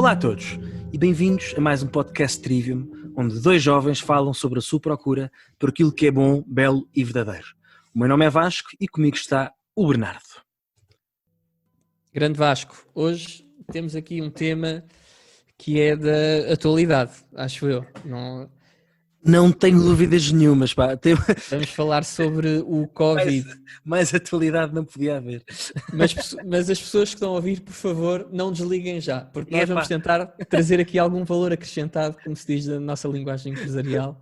Olá a todos e bem-vindos a mais um podcast Trivium, onde dois jovens falam sobre a sua procura por aquilo que é bom, belo e verdadeiro. O meu nome é Vasco e comigo está o Bernardo. Grande Vasco, hoje temos aqui um tema que é da atualidade, acho eu. Não tenho dúvidas nenhumas, pá. Vamos falar sobre o Covid. Mais atualidade não podia haver. Mas as pessoas que estão a ouvir, por favor, não desliguem já, porque nós vamos tentar trazer aqui algum valor acrescentado, como se diz na nossa linguagem empresarial.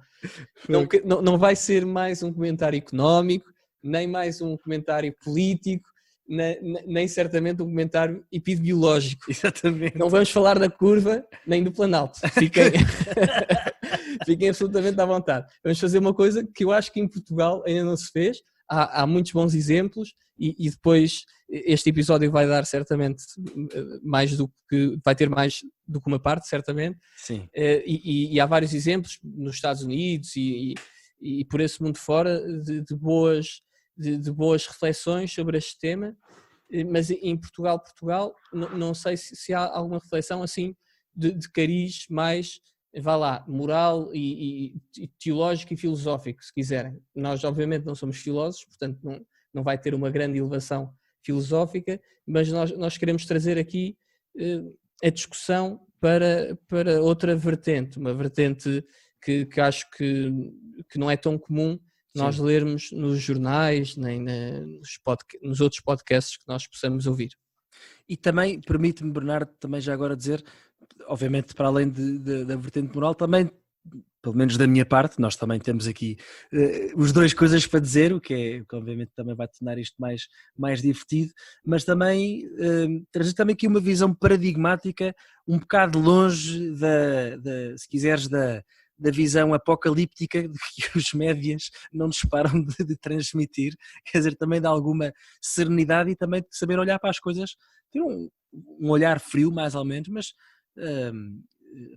Não vai ser mais um comentário económico, nem mais um comentário político, nem certamente um comentário epidemiológico. Exatamente. Não vamos falar da curva nem do Planalto. Fiquem absolutamente à vontade. Vamos fazer uma coisa que eu acho que em Portugal ainda não se fez. Há muitos bons exemplos e depois este episódio vai dar certamente mais do que... vai ter mais do que uma parte, certamente. Sim. E há vários exemplos nos Estados Unidos e por esse mundo fora de boas reflexões sobre este tema, mas em Portugal, não sei se há alguma reflexão assim de cariz mais, vá lá, moral e teológico e filosófico, se quiserem. Nós obviamente não somos filósofos, portanto não vai ter uma grande elevação filosófica, mas nós queremos trazer aqui a discussão para outra vertente, uma vertente que acho que não é tão comum nós lermos nos jornais, nem nos outros podcasts que nós possamos ouvir. E também, permite-me, Bernardo, também já agora dizer, obviamente para além da vertente moral, também, pelo menos da minha parte, nós também temos aqui os dois coisas para dizer, o que obviamente também vai tornar isto mais divertido, mas também trazer também aqui uma visão paradigmática, um bocado longe se quiseres, da visão apocalíptica de que os médias não nos param de transmitir, quer dizer, também de alguma serenidade e também de saber olhar para as coisas, ter um olhar frio mais ou menos, mas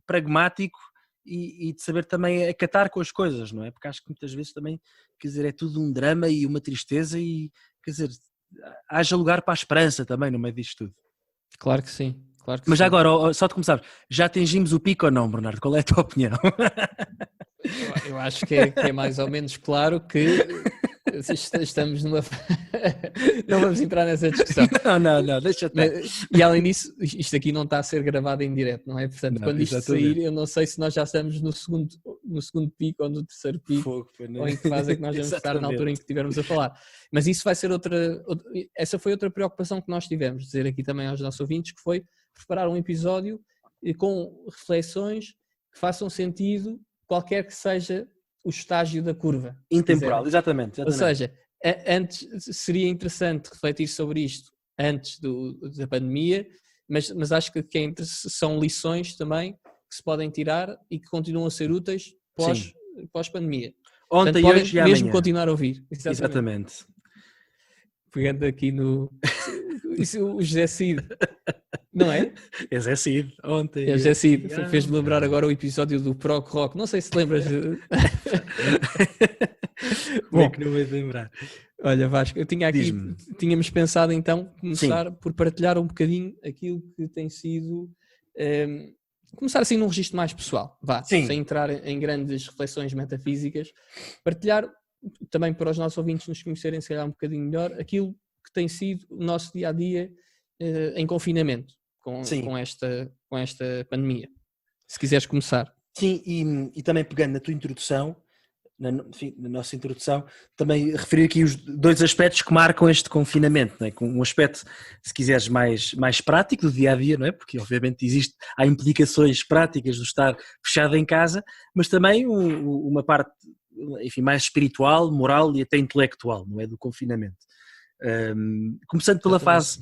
pragmático e de saber também acatar com as coisas, não é? Porque acho que muitas vezes também, quer dizer, é tudo um drama e uma tristeza e, quer dizer, haja lugar para a esperança também no meio disto tudo. Claro que sim. Claro que mas sim. agora, só de começar, já atingimos o pico ou não, Bernardo? Qual é a tua opinião? Eu acho que é mais ou menos claro que estamos numa... Não vamos entrar nessa discussão. Não, deixa estar. E além disso, isto aqui não está a ser gravado em direto, não é? Portanto, quando isto sair, eu não sei se nós já estamos no segundo pico ou no terceiro pico, ou em que fase é que nós vamos estar na altura em que estivermos a falar. Mas isso vai ser essa foi outra preocupação que nós tivemos, dizer aqui também aos nossos ouvintes, que foi preparar um episódio com reflexões que façam sentido, qualquer que seja o estágio da curva. Intemporal, exatamente. Ou seja, antes seria interessante refletir sobre isto antes da pandemia, mas acho que são lições também que se podem tirar e que continuam a ser úteis pós-pandemia. Ontem, portanto, hoje e mesmo amanhã. continuar a ouvir. Exatamente. Pegando aqui o José Cid, não é? É José Cid, ontem. É José Cid, fez-me lembrar agora o episódio do Proc Rock, não sei se te lembras. Bom, que não vais lembrar. Olha, Vasco, tínhamos pensado então começar por partilhar um bocadinho aquilo que tem sido, começar assim num registro mais pessoal, sem entrar em grandes reflexões metafísicas, partilhar também para os nossos ouvintes nos conhecerem se calhar um bocadinho melhor aquilo que tem sido o nosso dia-a-dia em confinamento com esta pandemia. Se quiseres começar. Sim, e também pegando na tua introdução, na nossa introdução, também referir aqui os dois aspectos que marcam este confinamento, não é? Um aspecto, se quiseres, mais prático do dia-a-dia, não é? Porque obviamente há implicações práticas do estar fechado em casa, mas também uma parte, enfim, mais espiritual, moral e até intelectual, não é? Do confinamento. Começando pela fase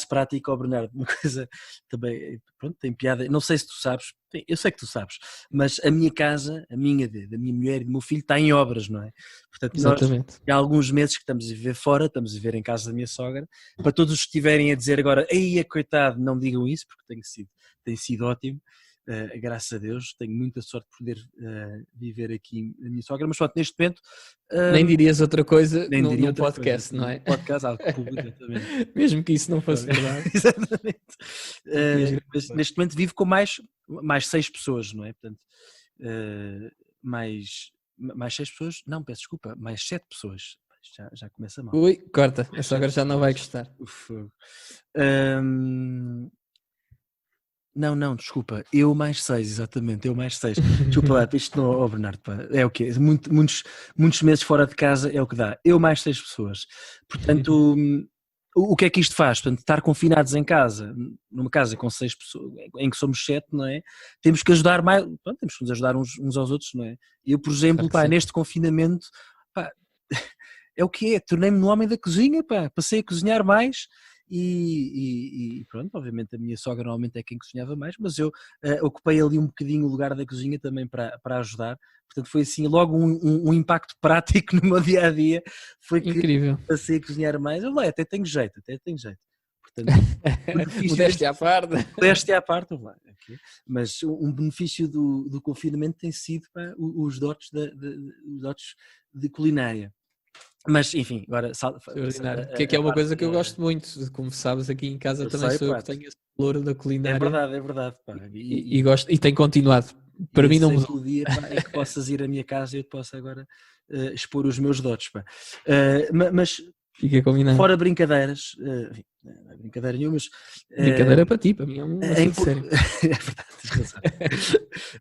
prática, Bernardo, uma coisa também, pronto, tem piada, não sei se tu sabes, eu sei que tu sabes, mas a minha casa, da minha mulher e do meu filho está em obras, não é? Portanto, nós há alguns meses que estamos a viver fora, estamos a viver em casa da minha sogra, para todos os que estiverem a dizer agora, ei, coitado, não digam isso, porque tem sido ótimo. graças a Deus, tenho muita sorte de poder viver aqui a minha sogra, mas pronto, neste momento... nem dirias outra coisa nem diria num outra podcast, coisa, não é? Podcast, algo público, exatamente. Mesmo que isso não fosse verdade. Exatamente. Mas Coisa. neste momento vivo com mais 6 pessoas, não é? Portanto, mais 6 pessoas, não, peço desculpa, mais 7 pessoas. Já começa mal. Ui, corta, a sogra já não vai gostar. Não, desculpa, eu mais 6, exatamente, eu mais 6. Desculpa lá, isto não, Bernardo, pá, é o quê? Muitos meses fora de casa é o que dá. Eu mais 6 pessoas. Portanto, o que é que isto faz? Portanto, estar confinados em casa, numa casa com 6 pessoas, em que somos 7, não é? Temos que ajudar mais, pronto, temos que nos ajudar uns aos outros, não é? Eu, por exemplo, Claro que sim. neste confinamento, pá, é o que é, tornei-me no homem da cozinha, pá, passei a cozinhar mais e pronto, obviamente a minha sogra normalmente é quem cozinhava mais, mas eu ocupei ali um bocadinho o lugar da cozinha também para ajudar, portanto foi assim logo um impacto prático no meu dia-a-dia, foi que Incrível. passei a cozinhar mais, eu lá, até tenho jeito, portanto, modéstia à parte. Modéstia à parte, okay. Mas um benefício do confinamento tem sido os dotes de culinária. Mas enfim, agora que é uma coisa que eu gosto muito, como sabes, aqui em casa também sou eu que tenho esse valor da culinária. É verdade, pá. E gosto, e tem continuado. Para mim não mudou. O dia em que possas ir à minha casa e eu te posso agora expor os meus dotes, pá. Mas fica combinado. Fora brincadeiras, não é brincadeira nenhuma, mas... Brincadeira para ti, para mim é um assunto sério. É verdade, tens razão.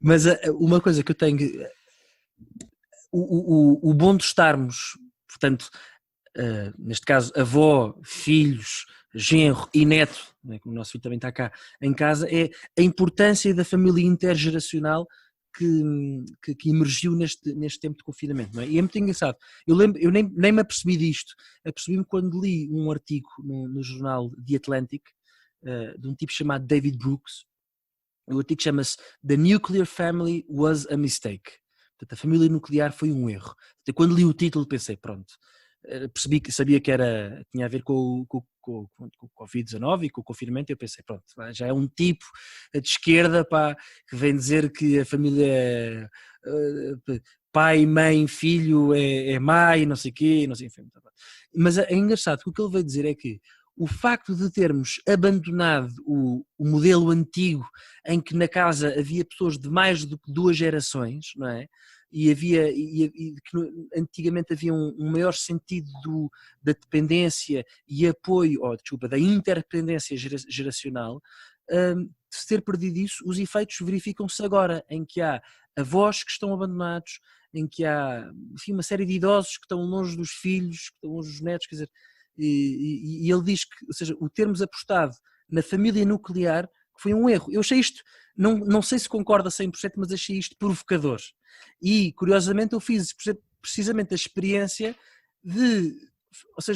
Mas uma coisa que eu tenho... O bom de estarmos, portanto, neste caso, avó, filhos, genro e neto, né, como o nosso filho também está cá em casa, é a importância da família intergeracional que emergiu neste tempo de confinamento, não é? E é muito engraçado. Eu nem me apercebi disto, apercebi-me quando li um artigo no jornal The Atlantic, de um tipo chamado David Brooks. O artigo chama-se The Nuclear Family Was a Mistake. Portanto, a família nuclear foi um erro. Portanto, quando li o título pensei, pronto, percebi que sabia que tinha a ver com o Covid-19 e com o confinamento, e eu pensei, pronto, já é um tipo de esquerda, pá, que vem dizer que a família pai, mãe, filho é má e não sei o quê, não sei, enfim. Mas é engraçado que o que ele veio dizer é que o facto de termos abandonado o modelo antigo em que na casa havia pessoas de mais do que 2 gerações, não é? E que antigamente havia um maior sentido da dependência e apoio, da interdependência geracional, se ter perdido isso, os efeitos verificam-se agora, em que há avós que estão abandonados, em que há, enfim, uma série de idosos que estão longe dos filhos, que estão longe dos netos, quer dizer, e ele diz que, ou seja, o termos apostado na família nuclear foi um erro. Eu achei isto, não sei se concorda 100%, mas achei isto provocador. E, curiosamente, eu fiz precisamente a experiência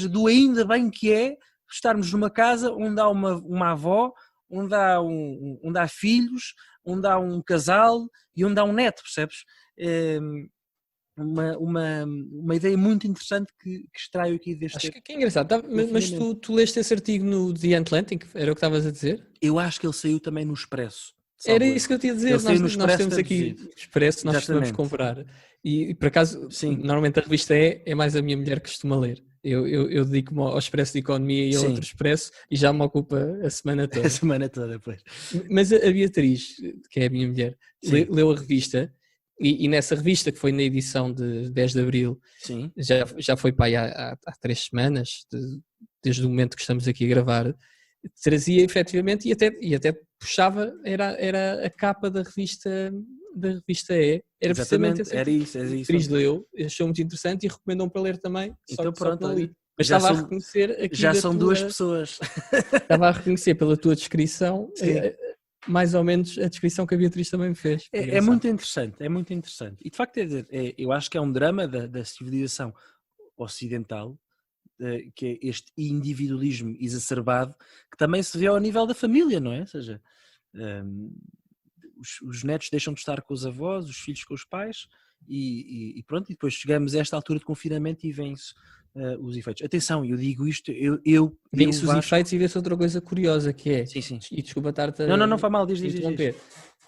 do ainda bem que é estarmos numa casa onde há uma avó, onde há filhos, onde há um casal e onde há um neto, percebes? Uma ideia muito interessante que extraio aqui deste... Acho que é engraçado, mas tu leste esse artigo no The Atlantic, era o que estavas a dizer? Eu acho que ele saiu também no Expresso. Era isso que eu te ia dizer, nós temos aqui Expresso, nós costumamos comprar, e por acaso, sim, normalmente a revista é mais a minha mulher que costuma ler. Eu dedico-me ao Expresso de Economia e ao outro Expresso e já me ocupa a semana toda. A semana toda, pois. Mas a Beatriz, que é a minha mulher, leu a revista. E nessa revista, que foi na edição de 10 de Abril, sim, já foi para aí há 3 semanas, desde o momento que estamos aqui a gravar, trazia efetivamente e até puxava, era a capa da revista E. Era precisamente essa. Era isso. A Cris leu, achou muito interessante e recomendou-me para ler também. Então pronto, ali. Mas estava a reconhecer aqui. Já são 2 pessoas. Estava a reconhecer pela tua descrição. Mais ou menos a descrição que a Beatriz também me fez. É muito interessante. E de facto, eu acho que é um drama da civilização ocidental, que é este individualismo exacerbado, que também se vê ao nível da família, não é? Ou seja, os netos deixam de estar com os avós, os filhos com os pais, e pronto, e depois chegamos a esta altura de confinamento e vêm-se os efeitos. Atenção, eu digo isto, vêm-se os efeitos e vê-se outra coisa curiosa que é... Sim. E desculpa estar-te Não, faz mal, diz. interromper.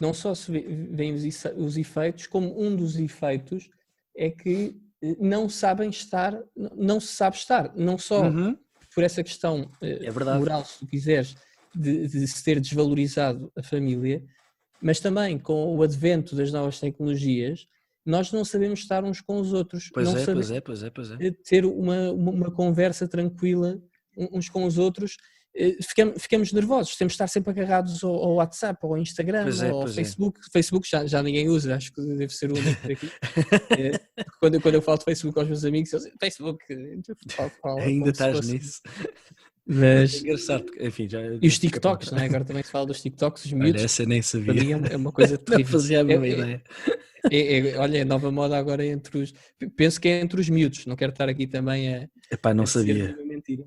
não só se veem os efeitos, como um dos efeitos é que não sabem estar, não se sabe estar, não só por essa questão É verdade. moral, se tu quiseres, de se ter desvalorizado a família, mas também com o advento das novas tecnologias, nós não sabemos estar uns com os outros, não sabemos ter uma conversa tranquila uns com os outros, ficamos nervosos, temos de estar sempre agarrados ao WhatsApp, ou ao Instagram, ou ao Facebook. Facebook já ninguém usa, acho que deve ser o único por aqui. Quando eu falo de Facebook aos meus amigos, eu digo, Facebook, ainda estás nisso. Mas, é engraçado, enfim, e os TikToks, não é? Agora também se fala dos TikToks, os miúdos. Olha, essa eu nem sabia. Para mim é uma coisa terrível. Não fazia a mesma ideia. Olha, é a nova moda agora entre os... Penso que é entre os miúdos, não quero estar aqui também a... Epá, não sabia. Mentira.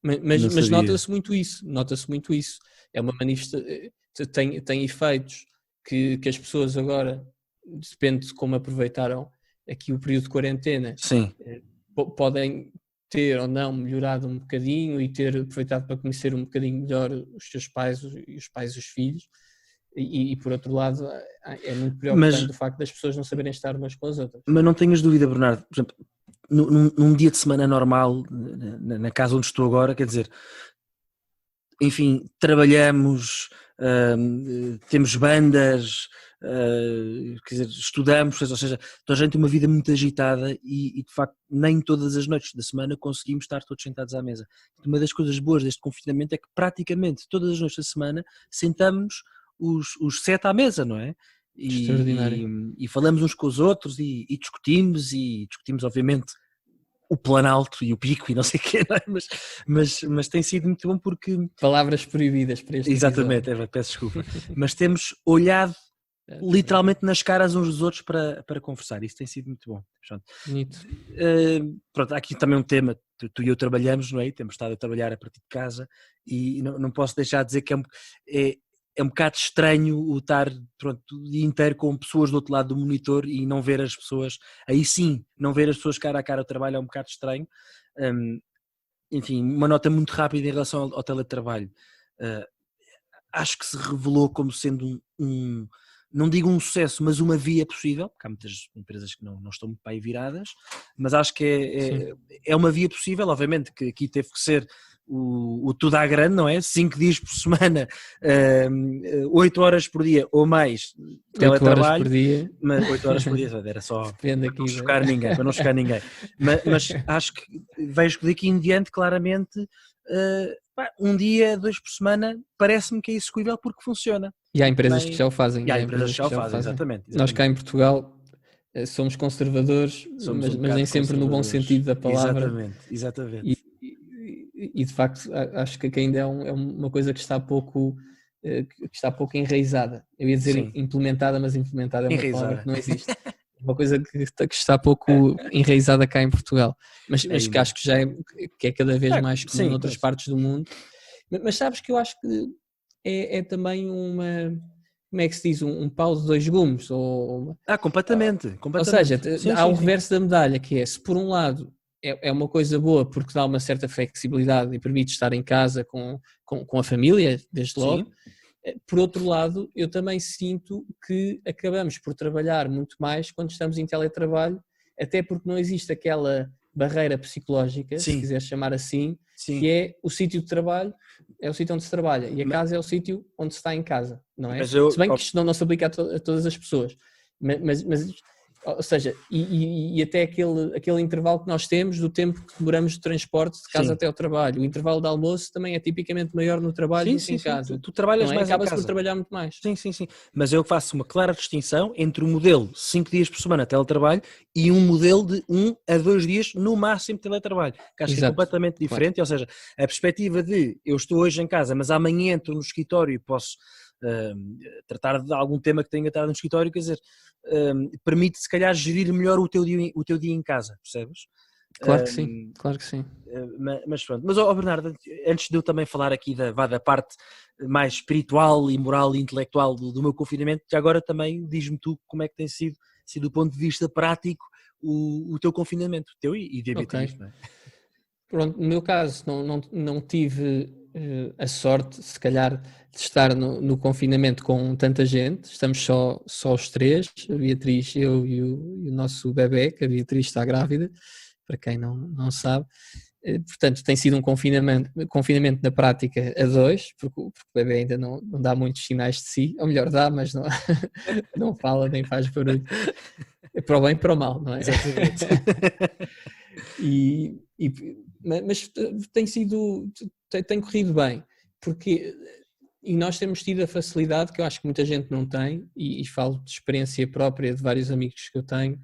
Mas nota-se muito isso. É uma manifestação... Tem efeitos que as pessoas agora, depende de como aproveitaram aqui o período de quarentena, sim, podem ter ou não melhorado um bocadinho e ter aproveitado para conhecer um bocadinho melhor os seus pais e os pais dos filhos. E por outro lado, é muito preocupante o facto das pessoas não saberem estar umas com as outras. Mas não tenhas dúvida, Bernardo, por exemplo, num dia de semana normal, na casa onde estou agora, quer dizer, enfim, trabalhamos, temos bandas, quer dizer, estudamos, ou seja, toda a gente tem uma vida muito agitada e de facto nem todas as noites da semana conseguimos estar todos sentados à mesa. Uma das coisas boas deste confinamento é que praticamente todas as noites da semana sentamos os 7 à mesa, não é? E falamos uns com os outros e discutimos obviamente o planalto e o pico e não sei o quê, não é? mas tem sido muito bom porque... Palavras proibidas para este Exatamente, peço desculpa. Mas temos olhado literalmente nas caras uns dos outros para conversar, isso tem sido muito bom. Bonito. Pronto, há aqui também um tema, tu e eu trabalhamos, não é? Temos estado a trabalhar a partir de casa e não posso deixar de dizer que é um bocado estranho o estar o dia inteiro com pessoas do outro lado do monitor e não ver as pessoas, aí sim, não ver as pessoas cara a cara ao trabalho é um bocado estranho. Enfim, uma nota muito rápida em relação ao teletrabalho. Acho que se revelou como sendo não digo um sucesso, mas uma via possível, porque há muitas empresas que não estão muito para aí viradas, mas acho que é uma via possível, obviamente que aqui teve que ser o tudo à grande, não é? 5 dias por semana, 8 horas por dia ou mais teletrabalho. 8 horas por dia. Mas 8 horas por dia, era só para não chocar ninguém. Mas acho que vejo que daqui em diante, claramente, um dia, 2 por semana, parece-me que é execuível porque funciona. E há empresas que já o fazem. E há empresas que já o fazem, exatamente. Nós cá em Portugal somos conservadores, mas nem sempre no bom sentido da palavra. Exatamente. E de facto acho que ainda é uma coisa que está pouco enraizada. Eu ia dizer implementada, mas implementada é uma palavra que não existe. Uma coisa que está pouco enraizada cá em Portugal, mas que acho que é cada vez mais comum em outras partes do mundo. Mas sabes que eu acho que é também como é que se diz, um pau de 2 gumes. Completamente. Ou seja, há o reverso da medalha, que é, se por um lado é uma coisa boa porque dá uma certa flexibilidade e permite estar em casa com a família, desde logo. Por outro lado, eu também sinto que acabamos por trabalhar muito mais quando estamos em teletrabalho, até porque não existe aquela barreira psicológica, se quiser chamar assim, que é o sítio de trabalho, é o sítio onde se trabalha, e a casa é o sítio onde se está em casa, não é? Se bem que isto não se aplica a todas as pessoas, mas ou seja, e até aquele intervalo que nós temos do tempo que demoramos de transporte de casa até ao trabalho. O intervalo de almoço também é tipicamente maior no trabalho do que em casa. Tu trabalhas mais em casa. Acabas por trabalhar muito mais. Sim. Mas eu faço uma clara distinção entre o modelo 5 dias por semana teletrabalho e um modelo de 1 a 2 dias no máximo de teletrabalho, que acho que é completamente diferente. Claro. Ou seja, a perspectiva de eu estou hoje em casa, mas amanhã entro no escritório e posso tratar de algum tema que tenha estado no escritório, quer dizer, permite se calhar gerir melhor o teu dia em casa, percebes? Claro que sim. Mas pronto, mas Bernardo, antes de eu também falar aqui da parte mais espiritual e moral e intelectual do meu confinamento, já agora também diz-me tu como é que tem sido do ponto de vista prático o teu confinamento, teu e de Beatriz, não é? Pronto, no meu caso não tive a sorte, se calhar, de estar no confinamento com tanta gente. Estamos só os três, a Beatriz, eu e o nosso bebé, que a Beatriz está grávida, para quem não sabe. Portanto, tem sido um confinamento na prática a dois, porque o bebé ainda não dá muitos sinais de si, ou melhor, dá, mas não, não fala nem faz barulho. É para o bem e para o mal, não é? Exatamente. Mas tem corrido bem, e nós temos tido a facilidade que eu acho que muita gente não tem, e falo de experiência própria de vários amigos que eu tenho,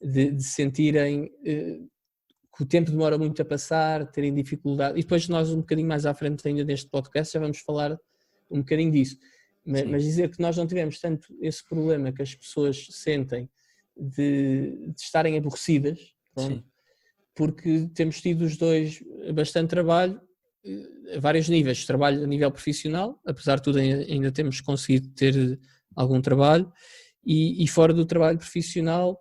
de sentirem que o tempo demora muito a passar, terem dificuldade, e depois nós um bocadinho mais à frente ainda neste podcast já vamos falar um bocadinho disso, mas dizer que nós não tivemos tanto esse problema que as pessoas sentem de estarem aborrecidas, pronto, porque temos tido os dois bastante trabalho, a vários níveis, trabalho a nível profissional, apesar de tudo ainda temos conseguido ter algum trabalho, e fora do trabalho profissional,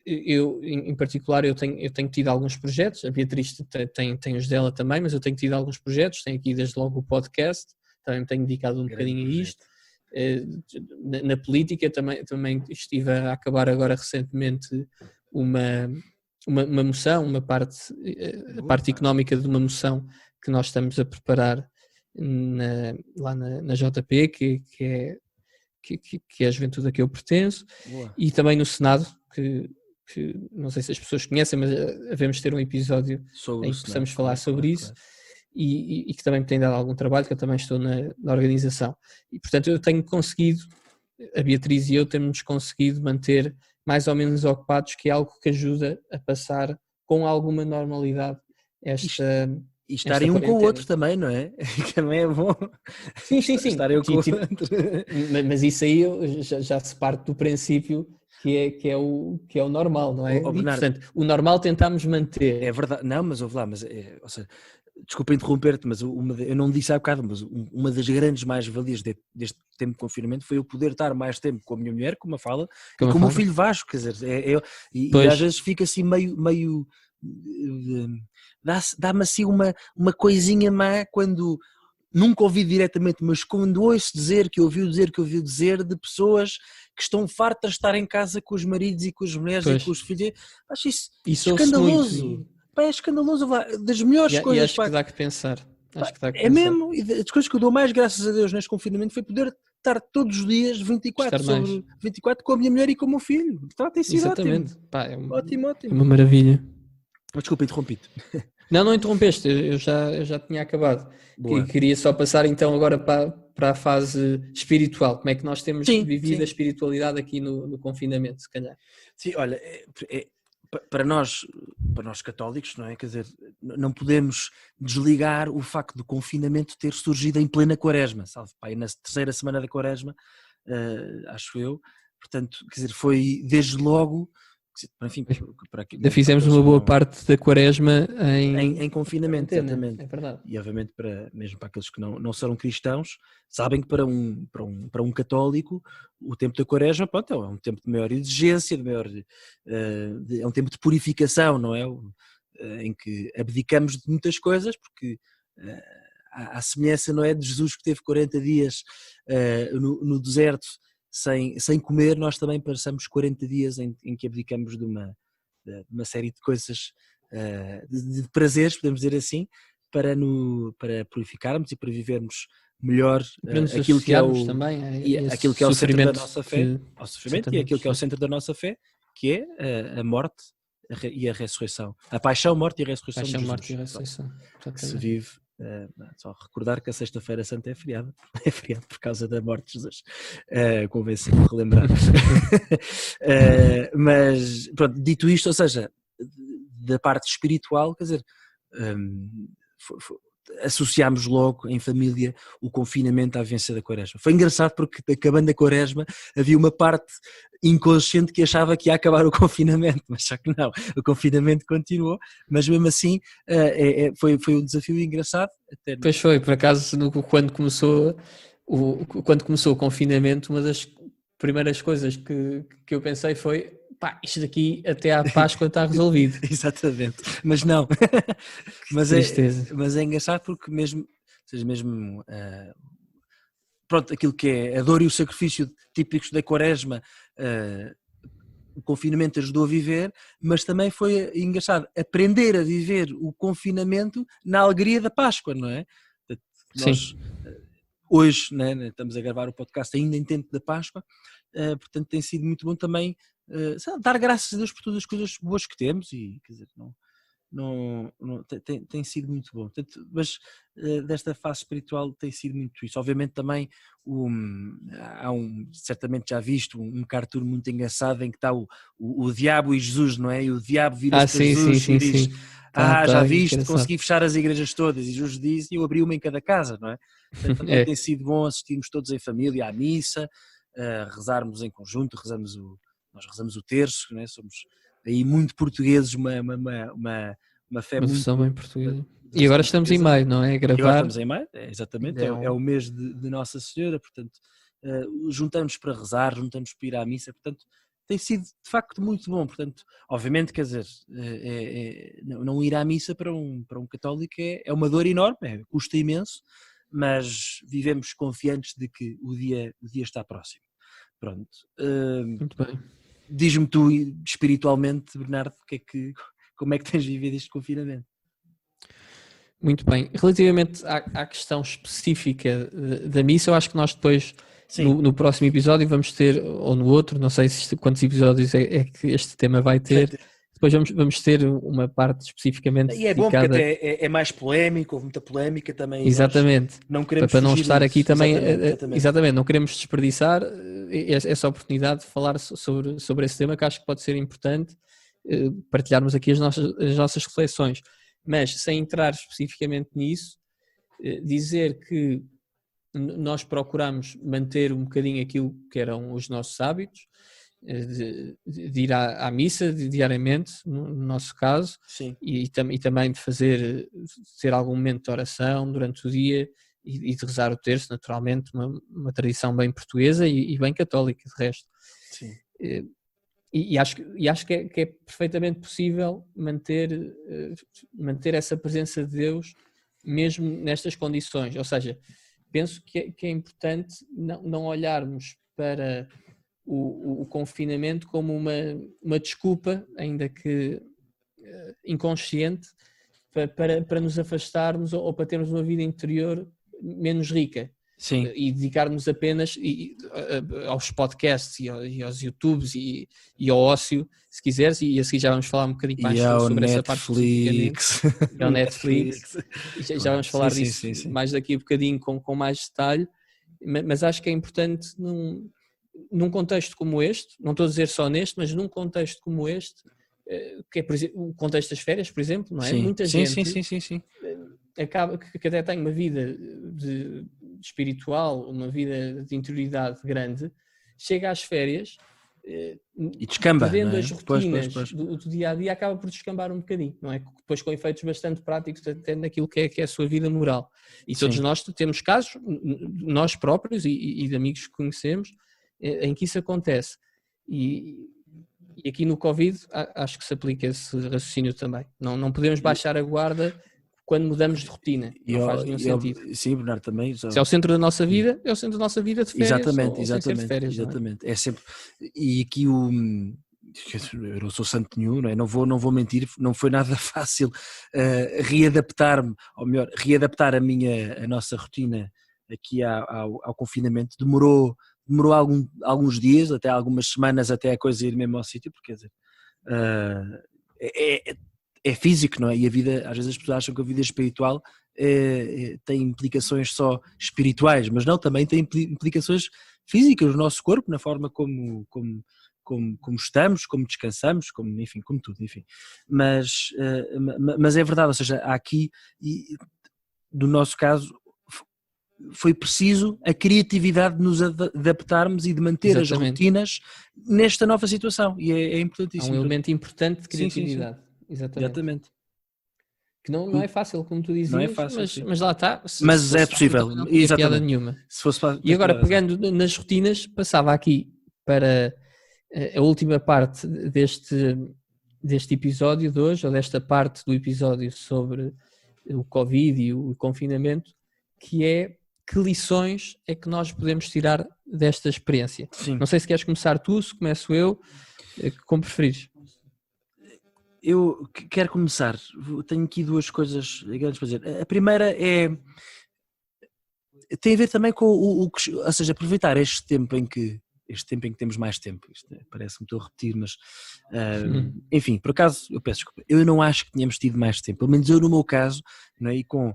eu em particular eu tenho tido alguns projetos, a Beatriz tem os dela também, mas eu tenho tido alguns projetos, tenho aqui desde logo o podcast, também me tenho dedicado um bocadinho a isto. Na política também estive a acabar agora recentemente uma moção, a parte económica de uma moção que nós estamos a preparar lá na JP, que é a juventude a que eu pertenço. Boa. E também no Senado, que não sei se as pessoas conhecem, mas devemos ter um episódio em que possamos falar sobre isso. E que também me tem dado algum trabalho, que eu também estou na organização. E, portanto, eu tenho conseguido, a Beatriz e eu temos conseguido manter mais ou menos ocupados, que é algo que ajuda a passar com alguma normalidade e estarem um com o outro também, não é? Que também é bom. Sim. Estarem um com o outro. Mas isso aí já se parte do princípio que é o normal, não é? E, portanto, o normal tentamos manter. É verdade, não, mas ouve lá, ou seja, desculpa interromper-te, mas eu não disse há bocado, mas uma das grandes mais-valias deste tempo de confinamento foi eu poder estar mais tempo com a minha mulher, como a fala, e com o meu filho Vasco, quer dizer, e às vezes fica assim meio dá-me assim uma coisinha má quando, nunca ouvi diretamente, mas quando ouço dizer que ouviu dizer de pessoas que estão fartas de estar em casa com os maridos e com as mulheres e com os filhos, acho isso escandaloso. Pá, é escandaloso, das melhores coisas. E acho que dá que pensar. Mesmo, e das coisas que eu dou mais graças a Deus neste confinamento foi poder estar todos os dias 24 sobre 24 com a minha mulher e com o meu filho. Então, tem sido exatamente. Ótimo. Pá, ótimo. É uma maravilha. Desculpa, interrompi-te. Não interrompeste, eu já tinha acabado. Queria só passar então agora para a fase espiritual. Como é que nós temos vivido a espiritualidade aqui no confinamento, se calhar? Sim, olha, para nós católicos, não é? Quer dizer, não podemos desligar o facto do confinamento ter surgido em plena quaresma, sabe? Pá, na terceira semana da quaresma, acho eu. Portanto, quer dizer, foi desde logo... Enfim, fizemos uma boa parte da quaresma em confinamento, exatamente. É verdade. E obviamente mesmo para aqueles que não serão cristãos, sabem que para um católico o tempo da quaresma, pronto, é um tempo de maior exigência, é um tempo de purificação, não é? Em que abdicamos de muitas coisas, porque à semelhança, não é, de Jesus que teve 40 dias no deserto sem comer, nós também passamos 40 dias em que abdicamos de uma série de coisas, de prazeres, podemos dizer assim, para purificarmos e para vivermos melhor aquilo que é aquilo que é o centro da nossa fé, ao sofrimento, e aquilo que é o centro da nossa fé, que é a morte e a ressurreição, a paixão, morte e a ressurreição de Jesus. Morte e ressurreição. Que se vive. Só recordar que a Sexta-feira Santa é feriado por causa da morte de Jesus, convence-me a relembrar. Mas pronto, dito isto, ou seja, da parte espiritual, quer dizer, associámos logo em família o confinamento à vivência da quaresma. Foi engraçado porque, acabando a quaresma, havia uma parte inconsciente que achava que ia acabar o confinamento, mas só que não, o confinamento continuou, mas mesmo assim foi um desafio engraçado. Pois foi, por acaso, quando começou o confinamento, uma das primeiras coisas que eu pensei foi pá, isto daqui até à Páscoa está resolvido. Exatamente, mas não. Mas é engraçado porque mesmo, ou seja, mesmo pronto, aquilo que é a dor e o sacrifício típicos da Quaresma, o confinamento ajudou a viver, mas também foi engraçado aprender a viver o confinamento na alegria da Páscoa, não é? Nós hoje, né, estamos a gravar o podcast ainda em tempo da Páscoa, portanto tem sido muito bom também dar graças a Deus por todas as coisas boas que temos e, quer dizer, tem sido muito bom. Portanto, mas desta fase espiritual tem sido muito isso. Obviamente também há certamente já visto um cartoon muito engraçado em que está o diabo e Jesus, não é? E o diabo vira-se para Jesus e diz: já viste, engraçado. Consegui fechar as igrejas todas. E Jesus diz: e eu abri uma em cada casa, não é? Portanto, também tem sido bom assistirmos todos em família à missa, rezarmos em conjunto, nós rezamos o terço, não é? Somos aí muito portugueses, uma fé uma versão muito bem portuguesa. E agora estamos em maio, não é? A gravar. E agora estamos em maio, exatamente, é o mês de Nossa Senhora, portanto, juntamos para rezar, juntamos para ir à missa, portanto, tem sido de facto muito bom, portanto, obviamente, quer dizer, não ir à missa para um católico é uma dor enorme, custa imenso, mas vivemos confiantes de que o dia está próximo. Pronto. Muito bem. Diz-me tu, espiritualmente, Bernardo, como é que tens vivido este confinamento? Muito bem. Relativamente à questão específica da missa, eu acho que nós depois, no próximo episódio, vamos ter, ou no outro, não sei quantos episódios é que este tema vai ter, depois vamos ter uma parte especificamente e é bom porque até é mais polémico, houve muita polémica também. Exatamente. Não queremos para não estar aqui também, exatamente, não queremos desperdiçar essa oportunidade de falar sobre esse tema, que acho que pode ser importante partilharmos aqui as nossas reflexões. Mas sem entrar especificamente nisso, dizer que nós procuramos manter um bocadinho aquilo que eram os nossos hábitos, de ir à missa diariamente, no nosso caso, e também de ter algum momento de oração durante o dia e de rezar o terço, naturalmente, uma tradição bem portuguesa e bem católica, de resto. Sim. E acho que é perfeitamente possível manter essa presença de Deus mesmo nestas condições. Ou seja, penso que é importante não olharmos para o confinamento como uma desculpa, ainda que inconsciente, para nos afastarmos ou para termos uma vida interior menos rica. Sim. E dedicarmos apenas aos podcasts e aos YouTubes e ao ócio, se quiseres, e assim já vamos falar um bocadinho mais sobre essa parte especificamente. E ao Netflix. Já vamos falar disso mais daqui a bocadinho com mais detalhe, mas acho que é importante num contexto como este, não estou a dizer só neste, mas num contexto como este, que é o contexto das férias, por exemplo, não é? Muita gente acaba que até tem uma vida espiritual, uma vida de interioridade grande, chega às férias e descamba, perdendo não é? as rotinas pois. Do dia a dia, acaba por descambar um bocadinho, não é? Depois com efeitos bastante práticos até naquilo que é a sua vida moral. E todos nós temos casos, nós próprios e de amigos que conhecemos, em que isso acontece. E aqui no Covid acho que se aplica esse raciocínio também. Não podemos baixar a guarda quando mudamos de rotina. Não faz nenhum sentido. Sim, Bernardo, também. Se é o centro da nossa vida, é o centro da nossa vida de férias. Exatamente. É sempre. E aqui eu não sou santo nenhum, não é? Não vou mentir, não foi nada fácil readaptar-me, ou melhor, readaptar a nossa rotina aqui ao confinamento. Demorou alguns dias, até algumas semanas, até a coisa ir mesmo ao sítio, porque quer dizer, é físico, não é? E a vida, às vezes as pessoas acham que a vida espiritual tem implicações só espirituais, mas não, também tem implicações físicas no nosso corpo, na forma como estamos, como descansamos, como tudo, enfim. Mas é verdade, ou seja, há aqui, no nosso caso, foi preciso a criatividade de nos adaptarmos e de manter as rotinas nesta nova situação, e é importantíssimo. É um elemento importante de criatividade. Sim. Exatamente. Que não é fácil, como tu dizias, não é fácil, mas lá está. Mas é possível, não tinha piada nenhuma. E agora, pegando nas rotinas, passava aqui para a última parte deste episódio de hoje, ou desta parte do episódio sobre o Covid e o confinamento, que é que lições é que nós podemos tirar desta experiência. Sim. Não sei se queres começar tu, se começo eu, como preferires. Eu quero começar. Tenho aqui duas coisas grandes para dizer. A primeira tem a ver também com ou seja, aproveitar este tempo em que temos mais tempo. Parece-me que estou a repetir, mas enfim, por acaso, eu peço desculpa, eu não acho que tenhamos tido mais tempo, pelo menos eu no meu caso, não é? E com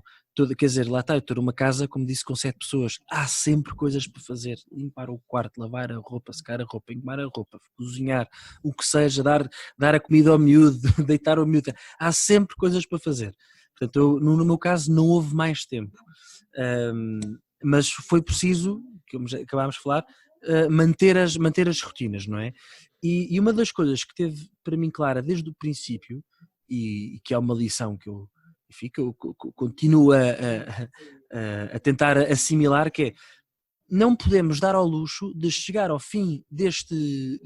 quer dizer, lá está, eu estou numa casa, como disse, com 7 pessoas, há sempre coisas para fazer, limpar o quarto, lavar a roupa, secar a roupa, engomar a roupa, cozinhar, o que seja, dar a comida ao miúdo, deitar ao miúdo, há sempre coisas para fazer. Portanto, no meu caso não houve mais tempo, mas foi preciso, como já acabámos de falar, manter as rotinas, não é? E uma das coisas que teve para mim clara desde o princípio, e que é uma lição que eu continuo a tentar assimilar, que é: não podemos dar ao luxo de chegar ao fim deste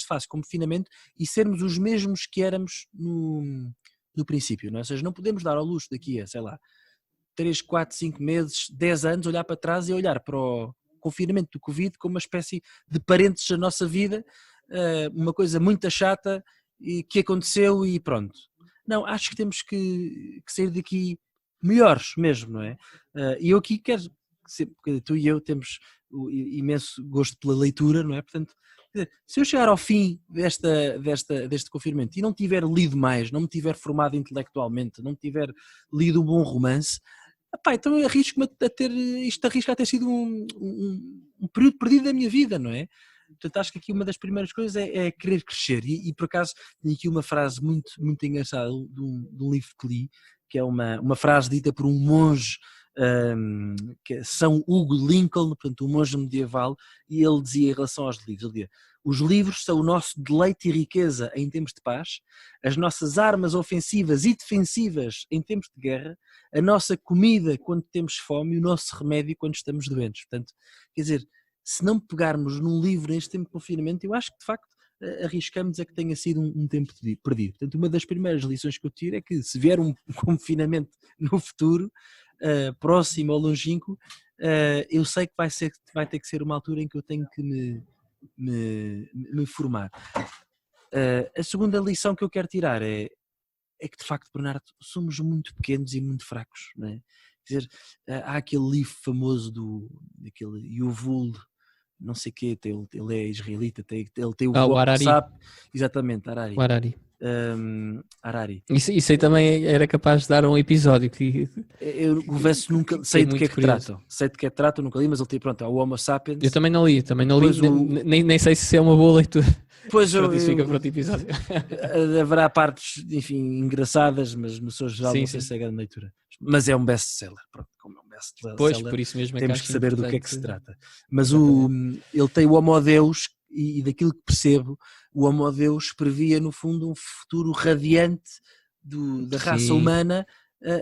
fase de confinamento e sermos os mesmos que éramos no princípio, não é? Ou seja, não podemos dar ao luxo daqui a, sei lá, 3, 4, 5 meses, 10 anos, olhar para trás e olhar para o confinamento do Covid como uma espécie de parênteses da nossa vida, uma coisa muito chata e que aconteceu e pronto. Não, acho que temos que sair daqui melhores mesmo, não é? E eu aqui quero, porque tu e eu temos imenso gosto pela leitura, não é? Portanto, se eu chegar ao fim deste confinamento e não tiver lido mais, não me tiver formado intelectualmente, não tiver lido um bom romance, epá, então eu arrisco-me a ter, isto arrisca a ter sido um período perdido da minha vida, não é? Portanto, acho que aqui uma das primeiras coisas é querer crescer, e por acaso tenho aqui uma frase muito, muito engraçada de um livro que li, que é uma frase dita por um monge, que é São Hugo Lincoln, portanto um monge medieval, e ele dizia em relação aos livros, ele dizia: os livros são o nosso deleite e riqueza em tempos de paz, as nossas armas ofensivas e defensivas em tempos de guerra, a nossa comida quando temos fome e o nosso remédio quando estamos doentes. Portanto, quer dizer, se não pegarmos num livro neste tempo de confinamento, eu acho que de facto arriscamos a que tenha sido um tempo perdido. Portanto, uma das primeiras lições que eu tiro é que se vier um confinamento no futuro, próximo ou longínquo, eu sei que vai ter que ser uma altura em que eu tenho que me formar. A segunda lição que eu quero tirar é que de facto, Bernardo, somos muito pequenos e muito fracos, não é? Quer dizer, há aquele livro famoso daquele Yuval, não sei o quê, ele é israelita, ele tem o WhatsApp, exatamente, Harari. O Harari. Harari. Isso aí também era capaz de dar um episódio. Eu confesso, nunca sei de que é que tratam. Sei de que é que tratam, nunca li, mas ele tem, pronto, é o Homo Sapiens. Eu também não li, nem sei se é uma boa leitura. Pois isso fica para outro episódio. Haverá partes, enfim, engraçadas, mas no seu geral não sei se é grande leitura. Mas é um best-seller, pronto, como é um best-seller, pois, por isso mesmo temos que saber do que é que se trata. Mas ele tem o Homo Deus, e daquilo que percebo, o Homo Deus previa no fundo um futuro radiante da raça humana,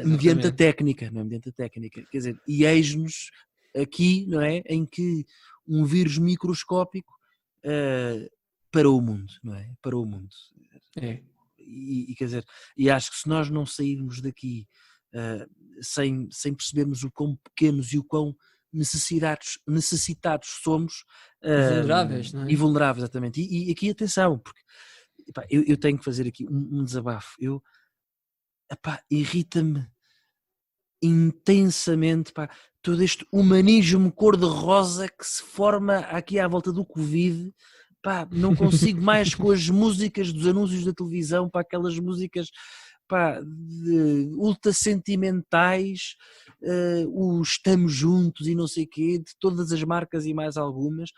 mediante a técnica, não é? Mediante a técnica, quer dizer, e eis-nos aqui, não é? Em que um vírus microscópico parou o mundo, não é? Parou o mundo. É. E quer dizer, e acho que se nós não sairmos daqui sem percebermos o quão pequenos e o quão necessitados somos, vulneráveis, não é? E vulneráveis, exatamente. E aqui atenção, porque eu tenho que fazer aqui um desabafo. Irrita-me intensamente todo este humanismo cor-de-rosa que se forma aqui à volta do Covid. Não consigo mais com as músicas dos anúncios da televisão, aquelas músicas ultra sentimentais, o estamos juntos e não sei o quê, de todas as marcas e mais algumas.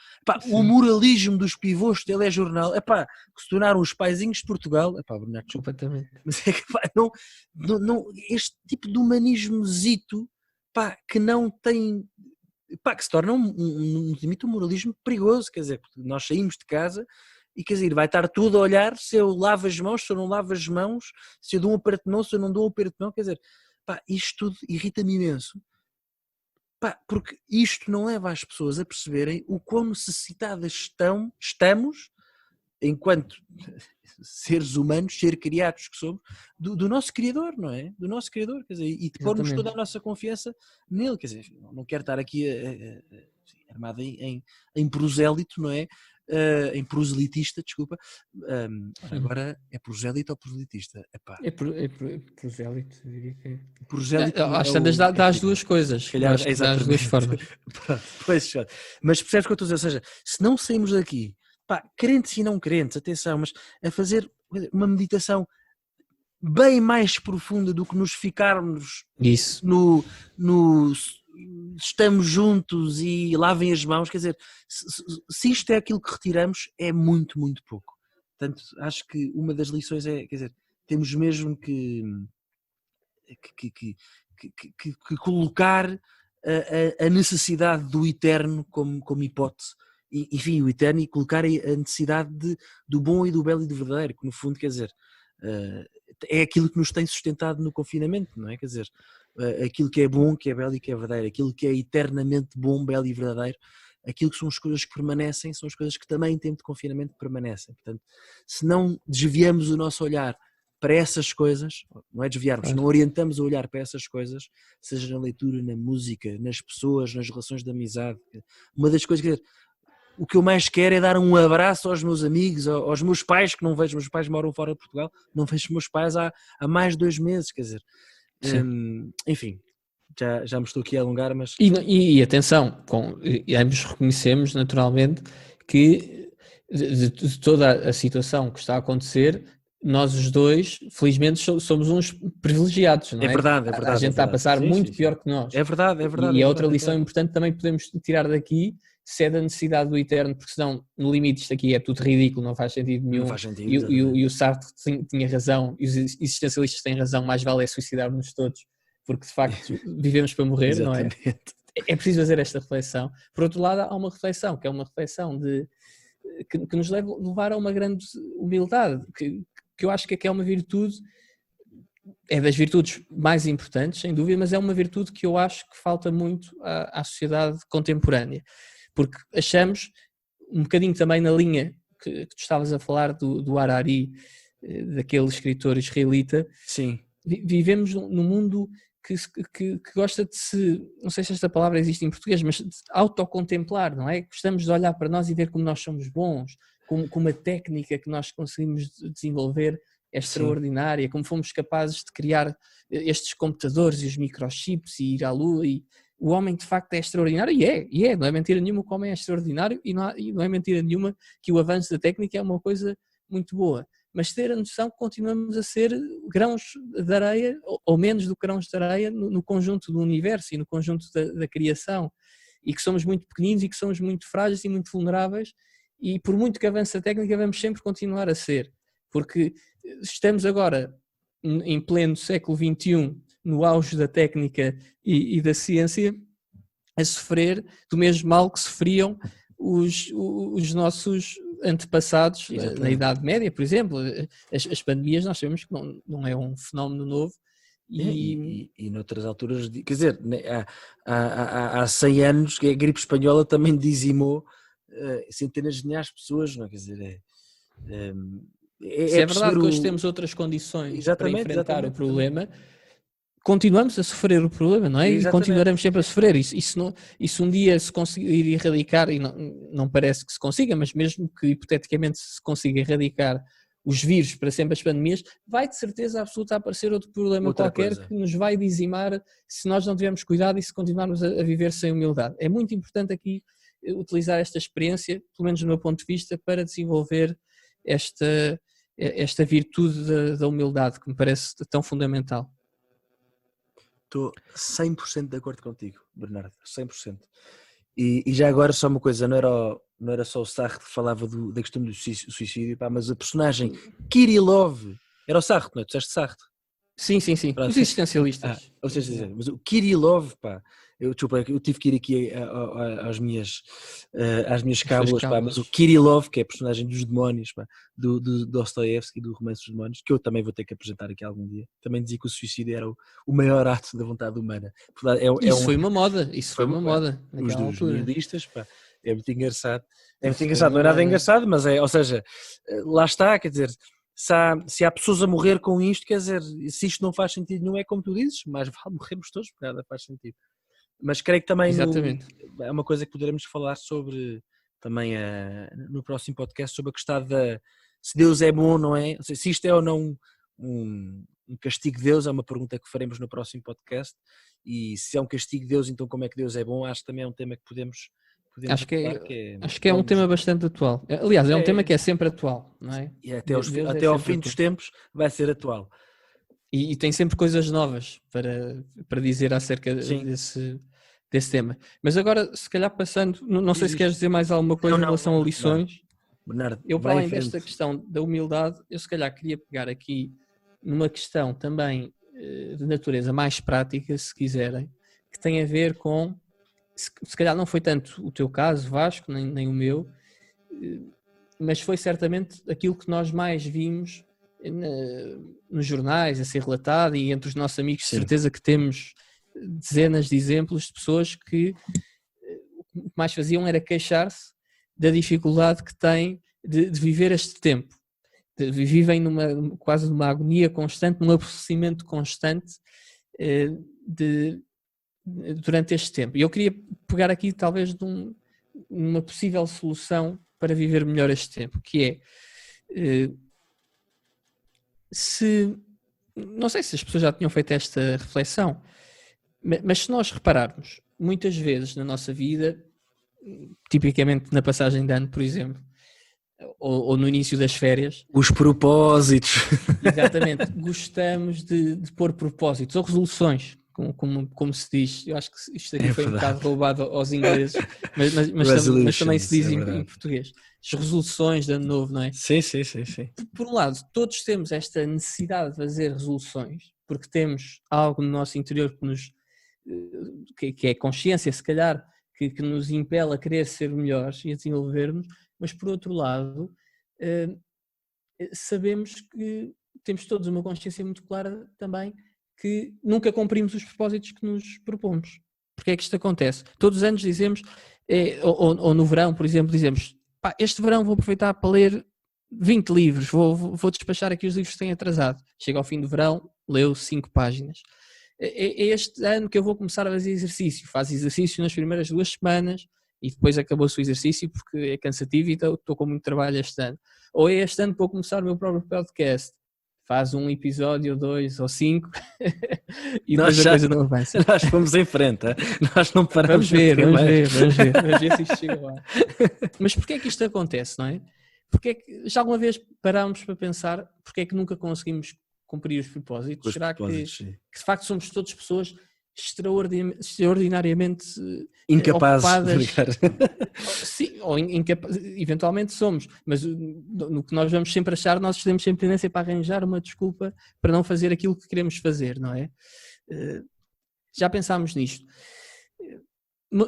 O moralismo dos pivôs de telejornal, que se tornaram os paizinhos de Portugal. Bernardo, completamente. Mas é que não, este tipo de humanismozito que não tem... que se torna um moralismo perigoso, quer dizer, porque nós saímos de casa e, quer dizer, vai estar tudo a olhar se eu lavo as mãos, se eu não lavo as mãos, se eu dou um aperto de mão, se eu não dou um aperto de mão, quer dizer, isto tudo irrita-me imenso, porque isto não leva as pessoas a perceberem o quão necessitadas estamos enquanto seres humanos, ser criados que somos, do nosso Criador, não é? Do nosso Criador, quer dizer, e de pormos toda a nossa confiança nele, quer dizer, não quero estar aqui armado em prosélito, não é? Em proselitista, desculpa. Agora é prosélito ou proselitista? Epá. É prosélito, eu diria que é. Prosélito Às tantas dá as duas coisas. Calhar, Acho que dá as duas formas. Pois, mas percebes o que eu estou a dizer? Ou seja, se não saímos daqui, pá, crentes e não crentes, atenção, mas a fazer uma meditação bem mais profunda do que nos ficarmos Isso. no estamos juntos e lavem as mãos, quer dizer, se isto é aquilo que retiramos, é muito, muito pouco. Portanto, acho que uma das lições é, quer dizer, temos mesmo que colocar a necessidade do eterno como hipótese, e, enfim, o eterno, e colocar a necessidade do bom e do belo e do verdadeiro, que no fundo, quer dizer, é aquilo que nos tem sustentado no confinamento, não é? Quer dizer, aquilo que é bom, que é belo e que é verdadeiro, aquilo que é eternamente bom, belo e verdadeiro, aquilo que são as coisas que permanecem, são as coisas que também em tempo de confinamento permanecem. Portanto, se não desviamos o nosso olhar para essas coisas, não é desviarmos, não orientamos o olhar para essas coisas, seja na leitura, na música, nas pessoas, nas relações de amizade. Uma das coisas que o que eu mais quero é dar um abraço aos meus amigos, aos meus pais, que não vejo, meus pais moram fora de Portugal, não vejo meus pais há mais de 2 meses, quer dizer, enfim, já me estou aqui a alongar, mas... E atenção, ambos reconhecemos naturalmente que de toda a situação que está a acontecer, nós os dois, felizmente, somos uns privilegiados, não é? É verdade. A gente está a passar muito pior que nós. É verdade. E a outra lição importante também podemos tirar daqui, se é da necessidade do eterno, porque senão, no limite, isto aqui é tudo ridículo, não faz sentido nenhum. Não faz sentido. E o Sartre tinha razão, e os existencialistas têm razão, mais vale é suicidar-nos todos, porque de facto vivemos para morrer, não é? É preciso fazer esta reflexão. Por outro lado, há uma reflexão, que é uma reflexão que nos leva a levar a uma grande humildade, que eu acho que é uma virtude, é das virtudes mais importantes, sem dúvida, mas é uma virtude que eu acho que falta muito à sociedade contemporânea, porque achamos, um bocadinho também na linha que tu estavas a falar do Harari, daquele escritor israelita. Sim. Vivemos num mundo que gosta de se, não sei se esta palavra existe em português, mas de autocontemplar, não é? Gostamos de olhar para nós e ver como nós somos bons, como a técnica que nós conseguimos desenvolver é extraordinária, sim, como fomos capazes de criar estes computadores e os microchips e ir à lua, e o homem de facto é extraordinário, e é, não é mentira nenhuma que o homem é extraordinário, e não é mentira nenhuma que o avanço da técnica é uma coisa muito boa, mas ter a noção que continuamos a ser grãos de areia, ou menos do que grãos de areia, no conjunto do universo e no conjunto da criação, e que somos muito pequeninos e que somos muito frágeis e muito vulneráveis, e por muito que avance a técnica vamos sempre continuar a ser, porque estamos agora em pleno século XXI, no auge da técnica e da ciência, a sofrer do mesmo mal que sofriam os nossos antepassados. Exatamente. Na Idade Média, por exemplo. As pandemias nós sabemos que não é um fenómeno novo. E noutras alturas, quer dizer, há 100 anos que a gripe espanhola também dizimou centenas de milhares de pessoas, não é? Quer dizer, é verdade que hoje temos outras condições para enfrentar o problema. Continuamos a sofrer o problema, não é? Exatamente. E continuaremos sempre a sofrer. Isso um dia se conseguir erradicar, e não parece que se consiga, mas mesmo que hipoteticamente se consiga erradicar os vírus para sempre, as pandemias, vai de certeza absoluta aparecer outro problema qualquer que nos vai dizimar se nós não tivermos cuidado e se continuarmos a viver sem humildade. É muito importante aqui utilizar esta experiência, pelo menos do meu ponto de vista, para desenvolver esta virtude da humildade, que me parece tão fundamental. Estou 100% de acordo contigo, Bernardo, 100%. E já agora só uma coisa, não era só o Sartre que falava da questão do suicídio, pá, mas a personagem Kirillov, era o Sartre, não é? Tu disseste Sartre? Sim. Os existencialistas. Ou seja, mas o Kirillov, pá, eu tive que ir aqui às minhas cábulas, pá, mas o Kirillov, que é a personagem dos demónios, pá, do Dostoiévski, do Romance dos Demónios, que eu também vou ter que apresentar aqui algum dia, também dizia que o suicídio era o maior ato da vontade humana. Isso foi uma moda, Os nihilistas, pá, É muito engraçado. É muito engraçado, não é nada engraçado, mas ou seja, lá está, quer dizer, se há pessoas a morrer com isto, quer dizer, se isto não faz sentido nenhum, é como tu dizes, mas vale morrermos todos, porque nada faz sentido. Mas creio que também é uma coisa que poderemos falar sobre também no próximo podcast, sobre a questão se Deus é bom ou não é, ou seja, se isto é ou não um castigo de Deus, é uma pergunta que faremos no próximo podcast, e se é um castigo de Deus, então como é que Deus é bom? Acho que também é um tema que podemos acho que é um tema bastante atual. Aliás, é um tema que é sempre atual, não é? E até ao fim dos tempos vai ser atual. E tem sempre coisas novas para dizer acerca desse tema. Mas agora, se calhar passando, não sei se queres dizer mais alguma coisa em relação a lições. Bernardo, eu, para além desta questão da humildade, eu se calhar queria pegar aqui numa questão também de natureza mais prática, se quiserem, que tem a ver com, se calhar não foi tanto o teu caso, Vasco, nem o meu, mas foi certamente aquilo que nós mais vimos nos jornais a ser relatado, e entre os nossos amigos, de certeza que temos dezenas de exemplos de pessoas que o que mais faziam era queixar-se da dificuldade que têm de viver este tempo. Vivem quase numa agonia constante, num aborrecimento constante durante este tempo. E eu queria pegar aqui talvez numa possível solução para viver melhor este tempo, que é, não sei se as pessoas já tinham feito esta reflexão, mas se nós repararmos, muitas vezes na nossa vida, tipicamente na passagem de ano, por exemplo, ou no início das férias, os propósitos, exatamente, gostamos de pôr propósitos ou resoluções, como se diz. Eu acho que isto aqui foi um bocado roubado aos ingleses, mas também se diz em português. As resoluções de ano novo, não é? Sim. Por um lado, todos temos esta necessidade de fazer resoluções, porque temos algo no nosso interior que é consciência, se calhar, que nos impele a querer ser melhores e a desenvolvermos, mas por outro lado, sabemos que temos todos uma consciência muito clara também que nunca cumprimos os propósitos que nos propomos. Porque é que isto acontece? Todos os anos dizemos, ou no verão, por exemplo, dizemos, este verão vou aproveitar para ler 20 livros, vou despachar aqui os livros que têm atrasado. Chega ao fim do verão, leu 5 páginas. É este ano que eu vou começar a fazer exercício. Faz exercício nas primeiras 2 semanas e depois acabou-se o exercício porque é cansativo e estou com muito trabalho este ano. Ou é este ano que vou começar o meu próprio podcast. Faz um episódio, 2 ou 5 e depois a coisa não avança. Nós vamos em frente, nós não paramos. Vamos ver se isto chega lá. Mas porquê é que isto acontece, não é? Porque é que, já alguma vez parámos para pensar porque é que nunca conseguimos cumprir os propósitos? Será que de facto somos todas pessoas extraordinariamente incapazes ocupadas? Sim, eventualmente somos, mas no que nós vamos sempre achar, nós temos sempre tendência para arranjar uma desculpa para não fazer aquilo que queremos fazer, não é? Já pensámos nisto.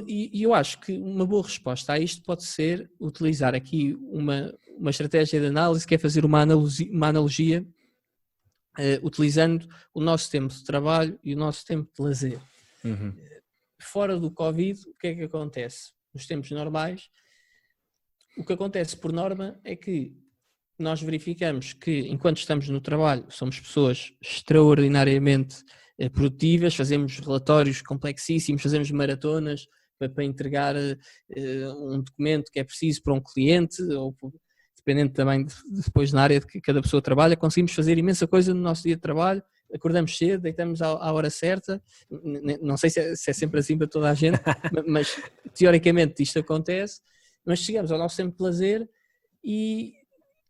E eu acho que uma boa resposta a isto pode ser utilizar aqui uma estratégia de análise, que é fazer uma analogia utilizando o nosso tempo de trabalho e o nosso tempo de lazer. Uhum. Fora do Covid, o que é que acontece? Nos tempos normais, o que acontece por norma é que nós verificamos que enquanto estamos no trabalho somos pessoas extraordinariamente produtivas, fazemos relatórios complexíssimos, fazemos maratonas para entregar um documento que é preciso para um cliente, ou dependendo também depois na área que cada pessoa trabalha, conseguimos fazer imensa coisa no nosso dia de trabalho, acordamos cedo, deitamos à hora certa, não sei se é sempre assim para toda a gente, mas teoricamente isto acontece, mas chegamos ao nosso tempo de lazer e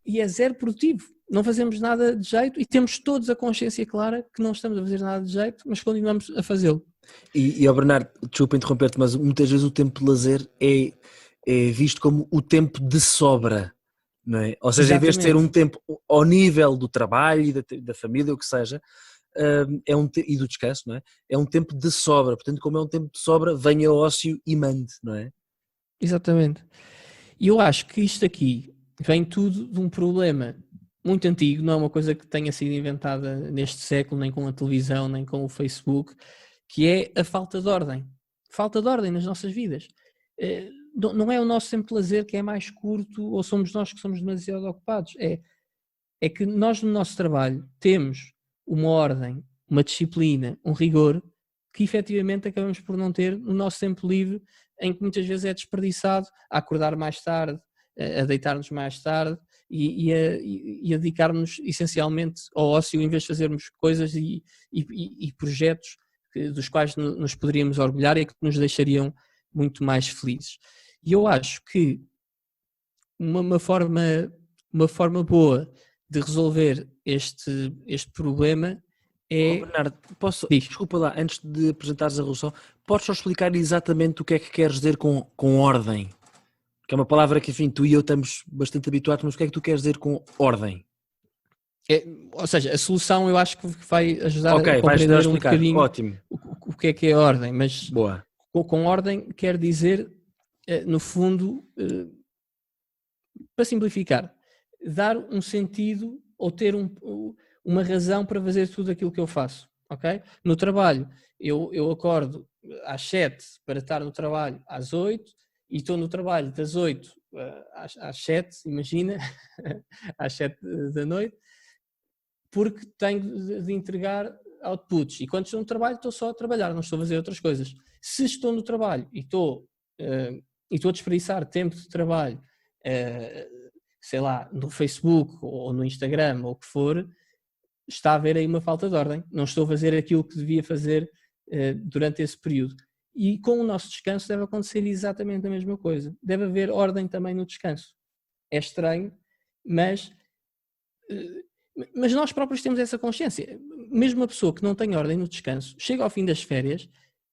é zero produtivo, não fazemos nada de jeito e temos todos a consciência clara que não estamos a fazer nada de jeito, mas continuamos a fazê-lo. E Bernardo, desculpa interromper-te, mas muitas vezes o tempo de lazer é visto como o tempo de sobra. Não é? Ou seja, em vez de ser um tempo ao nível do trabalho e da família, o que seja, e do descanso, não é? É um tempo de sobra, portanto, como é um tempo de sobra, venha ócio e mande, não é? Exatamente. E eu acho que isto aqui vem tudo de um problema muito antigo, não é uma coisa que tenha sido inventada neste século, nem com a televisão, nem com o Facebook, que é a falta de ordem. Falta de ordem nas nossas vidas. não é o nosso tempo de lazer que é mais curto ou somos nós que somos demasiado ocupados. É que nós no nosso trabalho temos uma ordem, uma disciplina, um rigor que efetivamente acabamos por não ter no nosso tempo livre, em que muitas vezes é desperdiçado a acordar mais tarde, a deitar-nos mais tarde e a dedicar-nos essencialmente ao ócio em vez de fazermos coisas e projetos dos quais nos poderíamos orgulhar e que nos deixariam muito mais felizes. E eu acho que uma forma boa de resolver este problema é... Bernardo, Diz. desculpa lá, antes de apresentares a resolução, podes só explicar exatamente o que é que queres dizer com ordem? Que é uma palavra que, enfim, tu e eu estamos bastante habituados, mas o que é que tu queres dizer com ordem? Ou seja, a solução eu acho que vai ajudar a vais compreender a explicar. um bocadinho Ótimo. o que é a ordem, mas Boa. Com ordem quer dizer, no fundo, para simplificar, dar um sentido ou ter uma razão para fazer tudo aquilo que eu faço, ok? No trabalho, eu acordo às 7 para estar no trabalho às 8 e estou no trabalho das 8 às 7, imagina, às 7 da noite, porque tenho de entregar outputs. E quando estou no trabalho, estou só a trabalhar, não estou a fazer outras coisas. Se estou no trabalho e estou a desperdiçar tempo de trabalho, sei lá, no Facebook ou no Instagram ou o que for, está a haver aí uma falta de ordem. Não estou a fazer aquilo que devia fazer durante esse período. E com o nosso descanso deve acontecer exatamente a mesma coisa. Deve haver ordem também no descanso. É estranho, mas nós próprios temos essa consciência. Mesmo uma pessoa que não tem ordem no descanso, chega ao fim das férias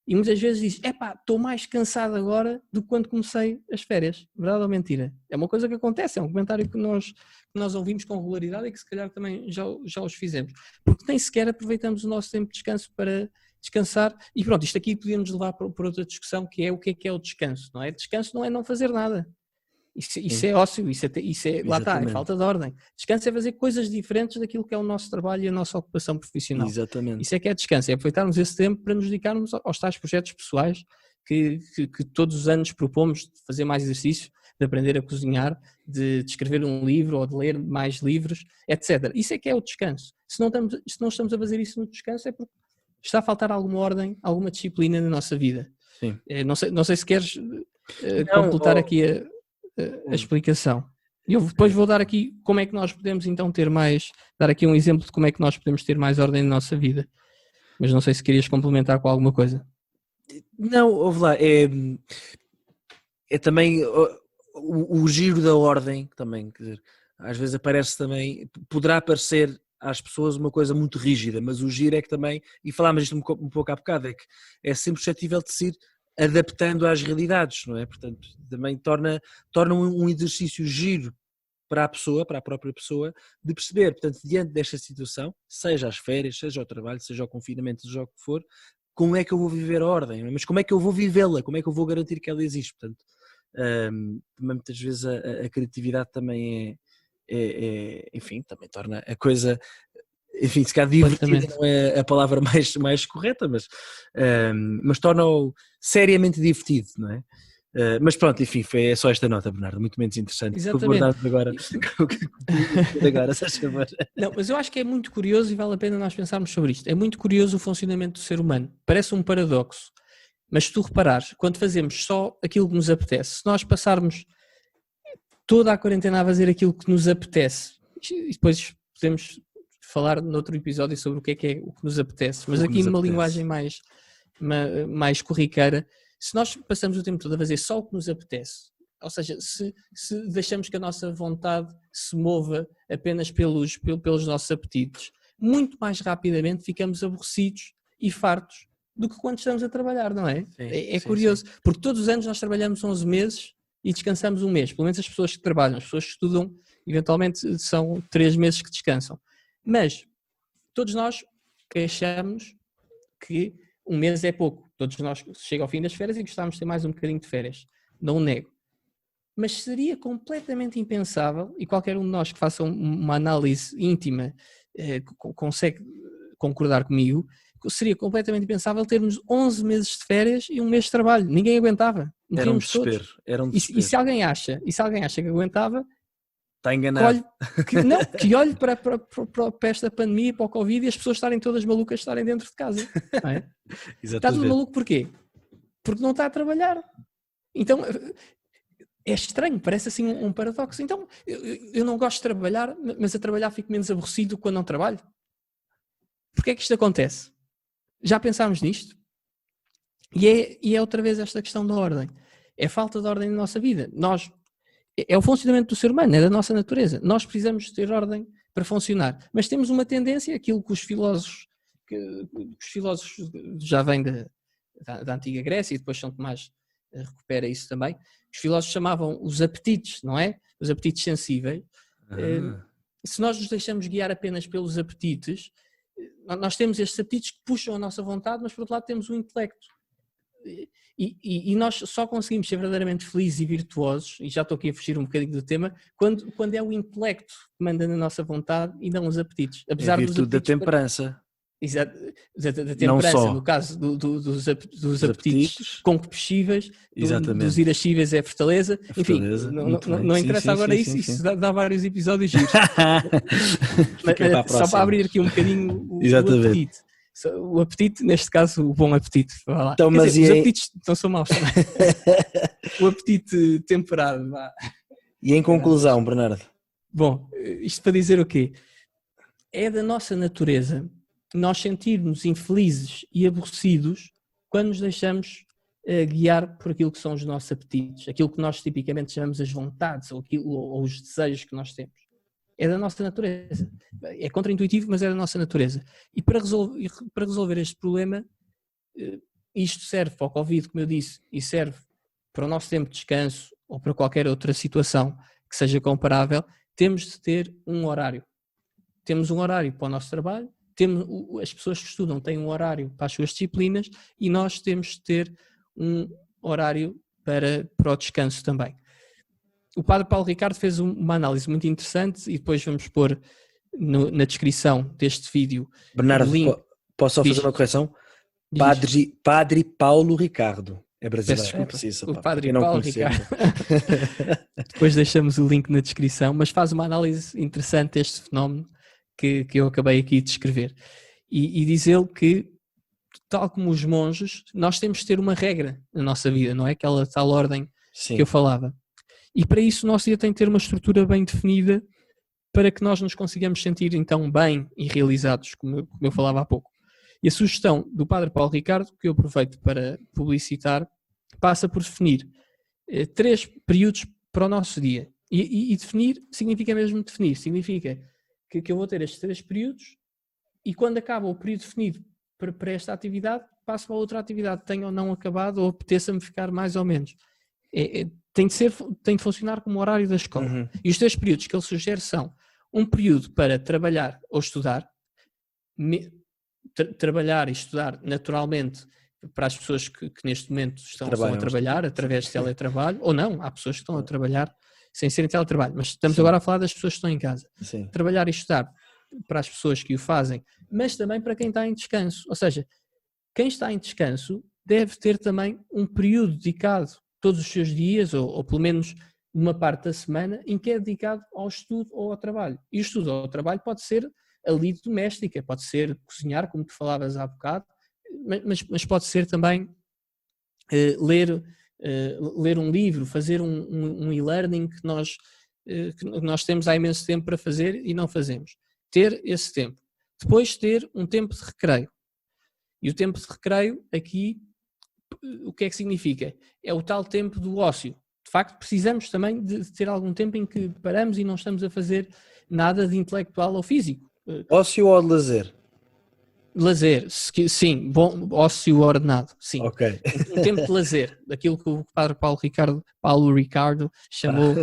e muitas vezes diz, estou mais cansado agora do que quando comecei as férias. Verdade ou mentira? É uma coisa que acontece, é um comentário que nós ouvimos com regularidade e que se calhar também já os fizemos. Porque nem sequer aproveitamos o nosso tempo de descanso para descansar. E pronto, isto aqui podíamos levar para outra discussão, que é o que é o descanso, não é? Descanso não é não fazer nada. Isso é ócio, isso é lá está, é falta de ordem. Descanso é fazer coisas diferentes daquilo que é o nosso trabalho e a nossa ocupação profissional. Exatamente. Isso é que é descanso, é aproveitarmos esse tempo para nos dedicarmos aos tais projetos pessoais que todos os anos propomos, de fazer mais exercício, de aprender a cozinhar, de escrever um livro ou de ler mais livros, etc. Isso é que é o descanso. Se não estamos a fazer isso no descanso é porque está a faltar alguma ordem, alguma disciplina na nossa vida. Sim. Não sei se queres completar aqui a explicação. E eu depois vou dar aqui como é que nós podemos então dar aqui um exemplo de como é que nós podemos ter mais ordem na nossa vida. Mas não sei se querias complementar com alguma coisa. Não, ouve lá, é também o giro da ordem, também, quer dizer, às vezes aparece também, poderá parecer às pessoas uma coisa muito rígida, mas o giro é que também, e falámos isto um pouco há bocado, é que é sempre suscetível de se ir adaptando às realidades, não é? Portanto, também torna um exercício giro para a pessoa, para a própria pessoa, de perceber, portanto, diante desta situação, seja as férias, seja o trabalho, seja o confinamento, seja o que for, como é que eu vou viver a ordem, mas como é que eu vou vivê-la, como é que eu vou garantir que ela existe, portanto, também muitas vezes a criatividade também enfim, também torna a coisa, enfim, se calhar divertida não é a palavra mais correta, mas torna-o seriamente divertido, não é? Mas pronto, enfim, é só esta nota, Bernardo, muito menos interessante. Exatamente. Agora, agora, se favor. Não, mas eu acho que é muito curioso e vale a pena nós pensarmos sobre isto. É muito curioso o funcionamento do ser humano. Parece um paradoxo, mas se tu reparares, quando fazemos só aquilo que nos apetece, se nós passarmos toda a quarentena a fazer aquilo que nos apetece, e depois podemos falar noutro episódio sobre o que é o que nos apetece, mas aqui numa linguagem mais corriqueira, se nós passamos o tempo todo a fazer só o que nos apetece, ou seja, se deixamos que a nossa vontade se mova apenas pelos nossos apetites, muito mais rapidamente ficamos aborrecidos e fartos do que quando estamos a trabalhar, não é? Sim, é curioso, sim. Porque todos os anos nós trabalhamos 11 meses e descansamos um mês, pelo menos as pessoas que trabalham, as pessoas que estudam, eventualmente são 3 meses que descansam. Mas todos nós achamos que um mês é pouco. Todos nós chega ao fim das férias e gostávamos de ter mais um bocadinho de férias. Não o nego. Mas seria completamente impensável, e qualquer um de nós que faça uma análise íntima consegue concordar comigo, seria completamente impensável termos 11 meses de férias e um mês de trabalho. Ninguém aguentava. Era um Morríamos todos. desespero. Era um E desespero. se alguém acha que aguentava, Está enganado. que olhe para esta pandemia, para o Covid e as pessoas estarem todas malucas, estarem dentro de casa. Não é? Está tudo maluco porquê? Porque não está a trabalhar. Então, é estranho, parece assim um paradoxo. Então, eu não gosto de trabalhar, mas a trabalhar fico menos aborrecido quando não trabalho. Porquê é que isto acontece? Já pensámos nisto? E é outra vez esta questão da ordem. É falta de ordem na nossa vida. É o funcionamento do ser humano, é da nossa natureza. Nós precisamos ter ordem para funcionar. Mas temos uma tendência, aquilo que os filósofos já vêm da antiga Grécia, e depois São Tomás recupera isso também. Os filósofos chamavam os apetites, não é? Os apetites sensíveis. Se nós nos deixamos guiar apenas pelos apetites, nós temos estes apetites que puxam a nossa vontade, mas por outro lado temos o intelecto. E nós só conseguimos ser verdadeiramente felizes e virtuosos, e já estou aqui a fugir um bocadinho do tema, quando é o intelecto que manda na nossa vontade e não os apetites. Apesar a virtude da temperança. Exato, da temperança, no caso dos apetites concupiscíveis, dos irascíveis é fortaleza. Enfim, não interessa agora isso dá vários episódios giros. Só para abrir aqui um bocadinho o apetite. O apetite, neste caso, o bom apetite. Então, os apetites não são maus. O apetite temperado. E em conclusão, Bernardo? Bom, isto para dizer o quê? É da nossa natureza nós sentirmos infelizes e aborrecidos quando nos deixamos guiar por aquilo que são os nossos apetites, aquilo que nós tipicamente chamamos as vontades ou os desejos que nós temos. É da nossa natureza. É contraintuitivo, mas é da nossa natureza. E para resolver este problema, isto serve para o Covid, como eu disse, e serve para o nosso tempo de descanso ou para qualquer outra situação que seja comparável, temos de ter um horário. Temos um horário para o nosso trabalho, as pessoas que estudam têm um horário para as suas disciplinas e nós temos de ter um horário para o descanso também. O padre Paulo Ricardo fez uma análise muito interessante e depois vamos pôr na descrição deste vídeo. Bernardo, posso só fazer uma correção? Padre Paulo Ricardo. É brasileiro, é preciso. O padre Paulo Ricardo. Depois deixamos o link na descrição, mas faz uma análise interessante deste fenómeno que eu acabei aqui de descrever. E diz ele que, tal como os monges, nós temos de ter uma regra na nossa vida, não é? Aquela tal ordem que eu falava. E para isso o nosso dia tem de ter uma estrutura bem definida para que nós nos consigamos sentir então bem e realizados, como eu falava há pouco. E a sugestão do padre Paulo Ricardo, que eu aproveito para publicitar, passa por definir 3 períodos para o nosso dia. E definir significa mesmo definir, significa que eu vou ter estes 3 períodos e quando acaba o período definido para esta atividade, passo para outra atividade, tenha ou não acabado ou apeteça-me ficar mais ou menos. Tem de funcionar como o horário da escola. Uhum. E os 3 períodos que ele sugere são um período para trabalhar ou estudar, trabalhar e estudar naturalmente para as pessoas que neste momento estão a trabalhar através de teletrabalho, ou não, há pessoas que estão a trabalhar sem serem teletrabalho, mas estamos agora a falar das pessoas que estão em casa. Sim. Trabalhar e estudar para as pessoas que o fazem, mas também para quem está em descanso. Ou seja, quem está em descanso deve ter também um período dedicado todos os seus dias, ou pelo menos uma parte da semana, em que é dedicado ao estudo ou ao trabalho. E o estudo ou ao trabalho pode ser a lide doméstica, pode ser cozinhar, como tu falavas há bocado, mas pode ser também ler um livro, fazer um e-learning que nós temos há imenso tempo para fazer e não fazemos. Ter esse tempo. Depois ter um tempo de recreio. E o tempo de recreio aqui, o que é que significa? É o tal tempo do ócio. De facto, precisamos também de ter algum tempo em que paramos e não estamos a fazer nada de intelectual ou físico. Ócio ou de lazer? Lazer, sim, bom, ócio ordenado, sim. Okay. Um tempo de lazer, daquilo que o padre Paulo Ricardo chamou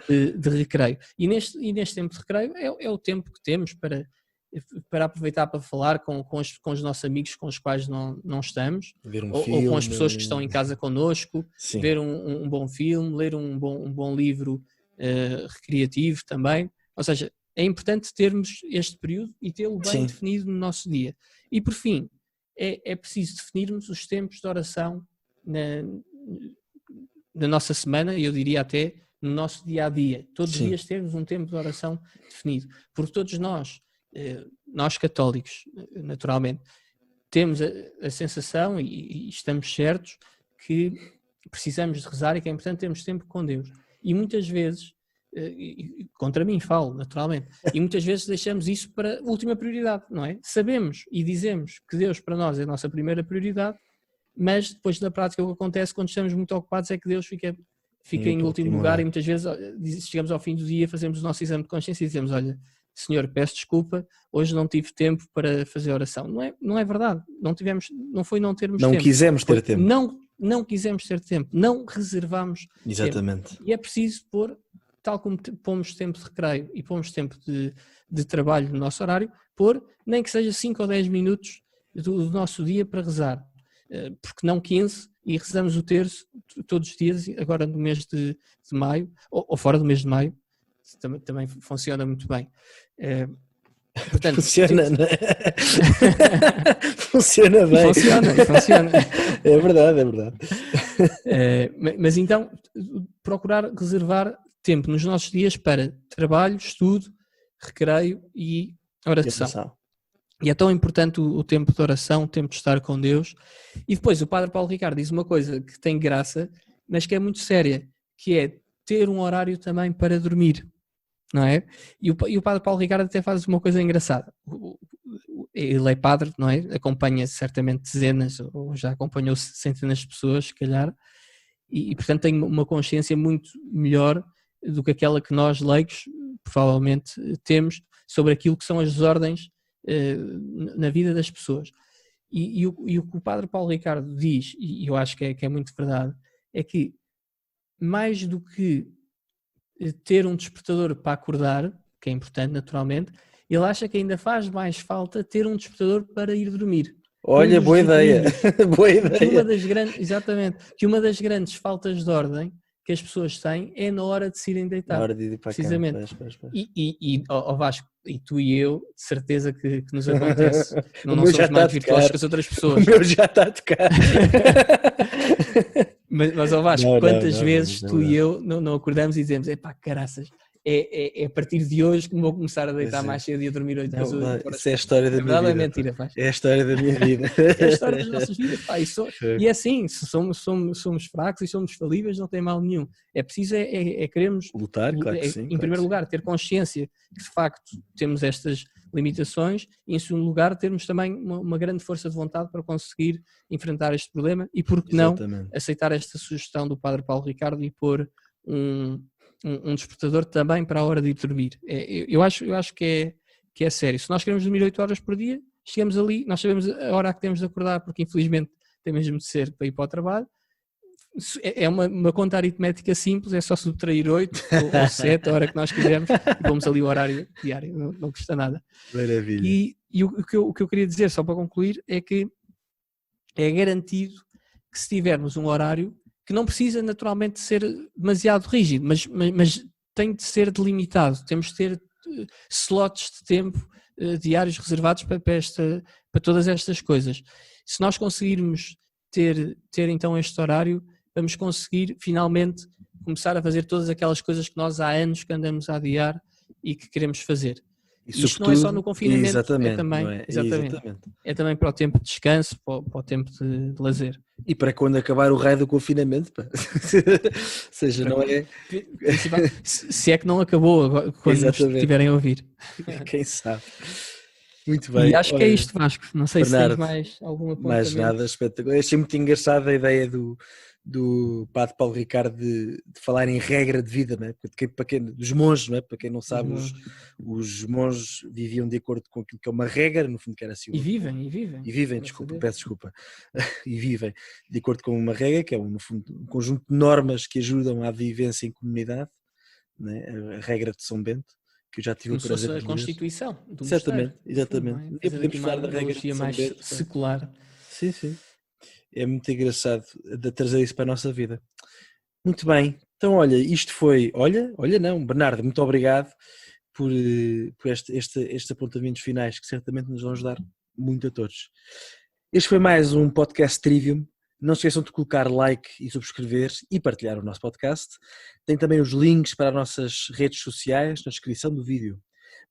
de recreio. E neste tempo de recreio é o tempo que temos para aproveitar para falar com os nossos amigos com os quais não estamos, ver ou com as pessoas que estão em casa connosco, sim. ver um bom filme, ler um bom livro recreativo também. Ou seja, é importante termos este período e tê-lo bem definido no nosso dia. E por fim, é preciso definirmos os tempos de oração na nossa semana, e eu diria até no nosso dia-a-dia. Todos os dias termos um tempo de oração definido. Porque todos nós católicos, naturalmente, temos a sensação e estamos certos que precisamos de rezar e que é importante termos tempo com Deus. E muitas vezes, contra mim falo, naturalmente, e muitas vezes deixamos isso para a última prioridade, não é? Sabemos e dizemos que Deus para nós é a nossa primeira prioridade, mas depois na prática o que acontece quando estamos muito ocupados é que Deus fica em último lugar, e muitas vezes chegamos ao fim do dia, fazemos o nosso exame de consciência e dizemos: olha, Senhor, peço desculpa, hoje não tive tempo para fazer oração. Não é verdade, não foi não termos tempo. Não quisemos ter tempo. Não quisemos ter tempo, não reservamos Exatamente. tempo. E é preciso pôr, tal como pomos tempo de recreio e pomos tempo de trabalho no nosso horário, pôr nem que seja 5 ou 10 minutos do nosso dia para rezar. Porque não 15, e rezamos o terço todos os dias, agora no mês de maio, ou fora do mês de maio, também funciona muito bem. Portanto, funciona, não é? Funciona bem. Funciona. É verdade. Mas então, procurar reservar tempo nos nossos dias para trabalho, estudo, recreio e oração. E é tão importante o tempo de oração, o tempo de estar com Deus. E depois o Padre Paulo Ricardo diz uma coisa que tem graça, mas que é muito séria, que é ter um horário também para dormir, não é? E o Padre Paulo Ricardo até faz uma coisa engraçada. Ele é padre, não é? Acompanha certamente dezenas, ou já acompanhou centenas de pessoas, se calhar, e portanto tem uma consciência muito melhor do que aquela que nós, leigos, provavelmente temos sobre aquilo que são as desordens na vida das pessoas. E o que o Padre Paulo Ricardo diz, e eu acho que é muito verdade, é que mais do que ter um despertador para acordar, que é importante naturalmente, ele acha que ainda faz mais falta ter um despertador para ir dormir. Olha, boa ideia. Boa ideia. Que uma das grandes faltas de ordem que as pessoas têm é na hora de se irem deitar. Na hora de ir para precisamente. Pois. E Vasco, e tu e eu, de certeza que nos acontece. Não somos mais virtuosos que as outras pessoas. O meu já está a tocar. mas Vasco, quantas vezes tu e eu não acordamos e dizemos: epá, caraças, é a partir de hoje que me vou começar a deitar mais cedo e a dormir 8 horas. Isso é a história da minha vida. É mentira, pá. É a história da minha vida. É a história das nossas vidas, pá. E é assim, se somos fracos e somos falíveis, não tem mal nenhum. É preciso queremos lutar, claro que sim. Em primeiro lugar, ter consciência que de facto temos estas limitações, e em segundo lugar, termos também uma grande força de vontade para conseguir enfrentar este problema, e por que não aceitar esta sugestão do Padre Paulo Ricardo e pôr um despertador também para a hora de ir dormir. Eu acho que é sério. Se nós queremos dormir 8 horas por dia, chegamos ali, nós sabemos a hora que temos de acordar, porque infelizmente tem mesmo de ser para ir para o trabalho. É uma conta aritmética simples, é só subtrair 8 ou 7, a hora que nós quisermos, e pomos ali o horário diário, não custa nada. Maravilha. E o que eu queria dizer, só para concluir, é que é garantido que se tivermos um horário que não precisa naturalmente ser demasiado rígido, mas tem de ser delimitado. Temos de ter slots de tempo diários reservados para todas estas coisas. Se nós conseguirmos ter então este horário, vamos conseguir finalmente começar a fazer todas aquelas coisas que nós há anos que andamos a adiar e que queremos fazer. Isto não é só no confinamento, é também para o tempo de descanso, para o tempo de lazer. E para quando acabar o raio do confinamento, pá. Ou seja, não é... Se é que não acabou agora, quando nos estiverem a ouvir. Quem sabe. Muito bem. E acho que é isto, Vasco. Não sei, Bernardo, se tens mais alguma apontamento. Mais nada, espetacular. Achei muito engraçada a ideia do Padre Paulo Ricardo de falar em regra de vida, não é? Dos monges, não é? Para quem não sabe, os monges viviam de acordo com aquilo que é uma regra, no fundo que era assim. E vivem. Peço desculpa. E vivem de acordo com uma regra, que é no fundo um conjunto de normas que ajudam à vivência em comunidade, não é? A regra de São Bento, que eu já tive o prazer de a Constituição do exatamente. Fundo, é? Podemos falar da regra de mais Bento, secular. Sim. É muito engraçado de trazer isso para a nossa vida. Muito bem. Então, olha, isto foi... Olha não, Bernardo, muito obrigado por estes apontamentos finais que certamente nos vão ajudar muito a todos. Este foi mais um podcast Trivium. Não se esqueçam de colocar like e subscrever e partilhar o nosso podcast. Tem também os links para as nossas redes sociais na descrição do vídeo.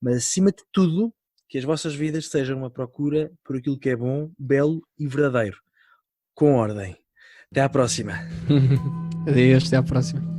Mas acima de tudo, que as vossas vidas sejam uma procura por aquilo que é bom, belo e verdadeiro. Com ordem. Até à próxima. Adeus, até à próxima.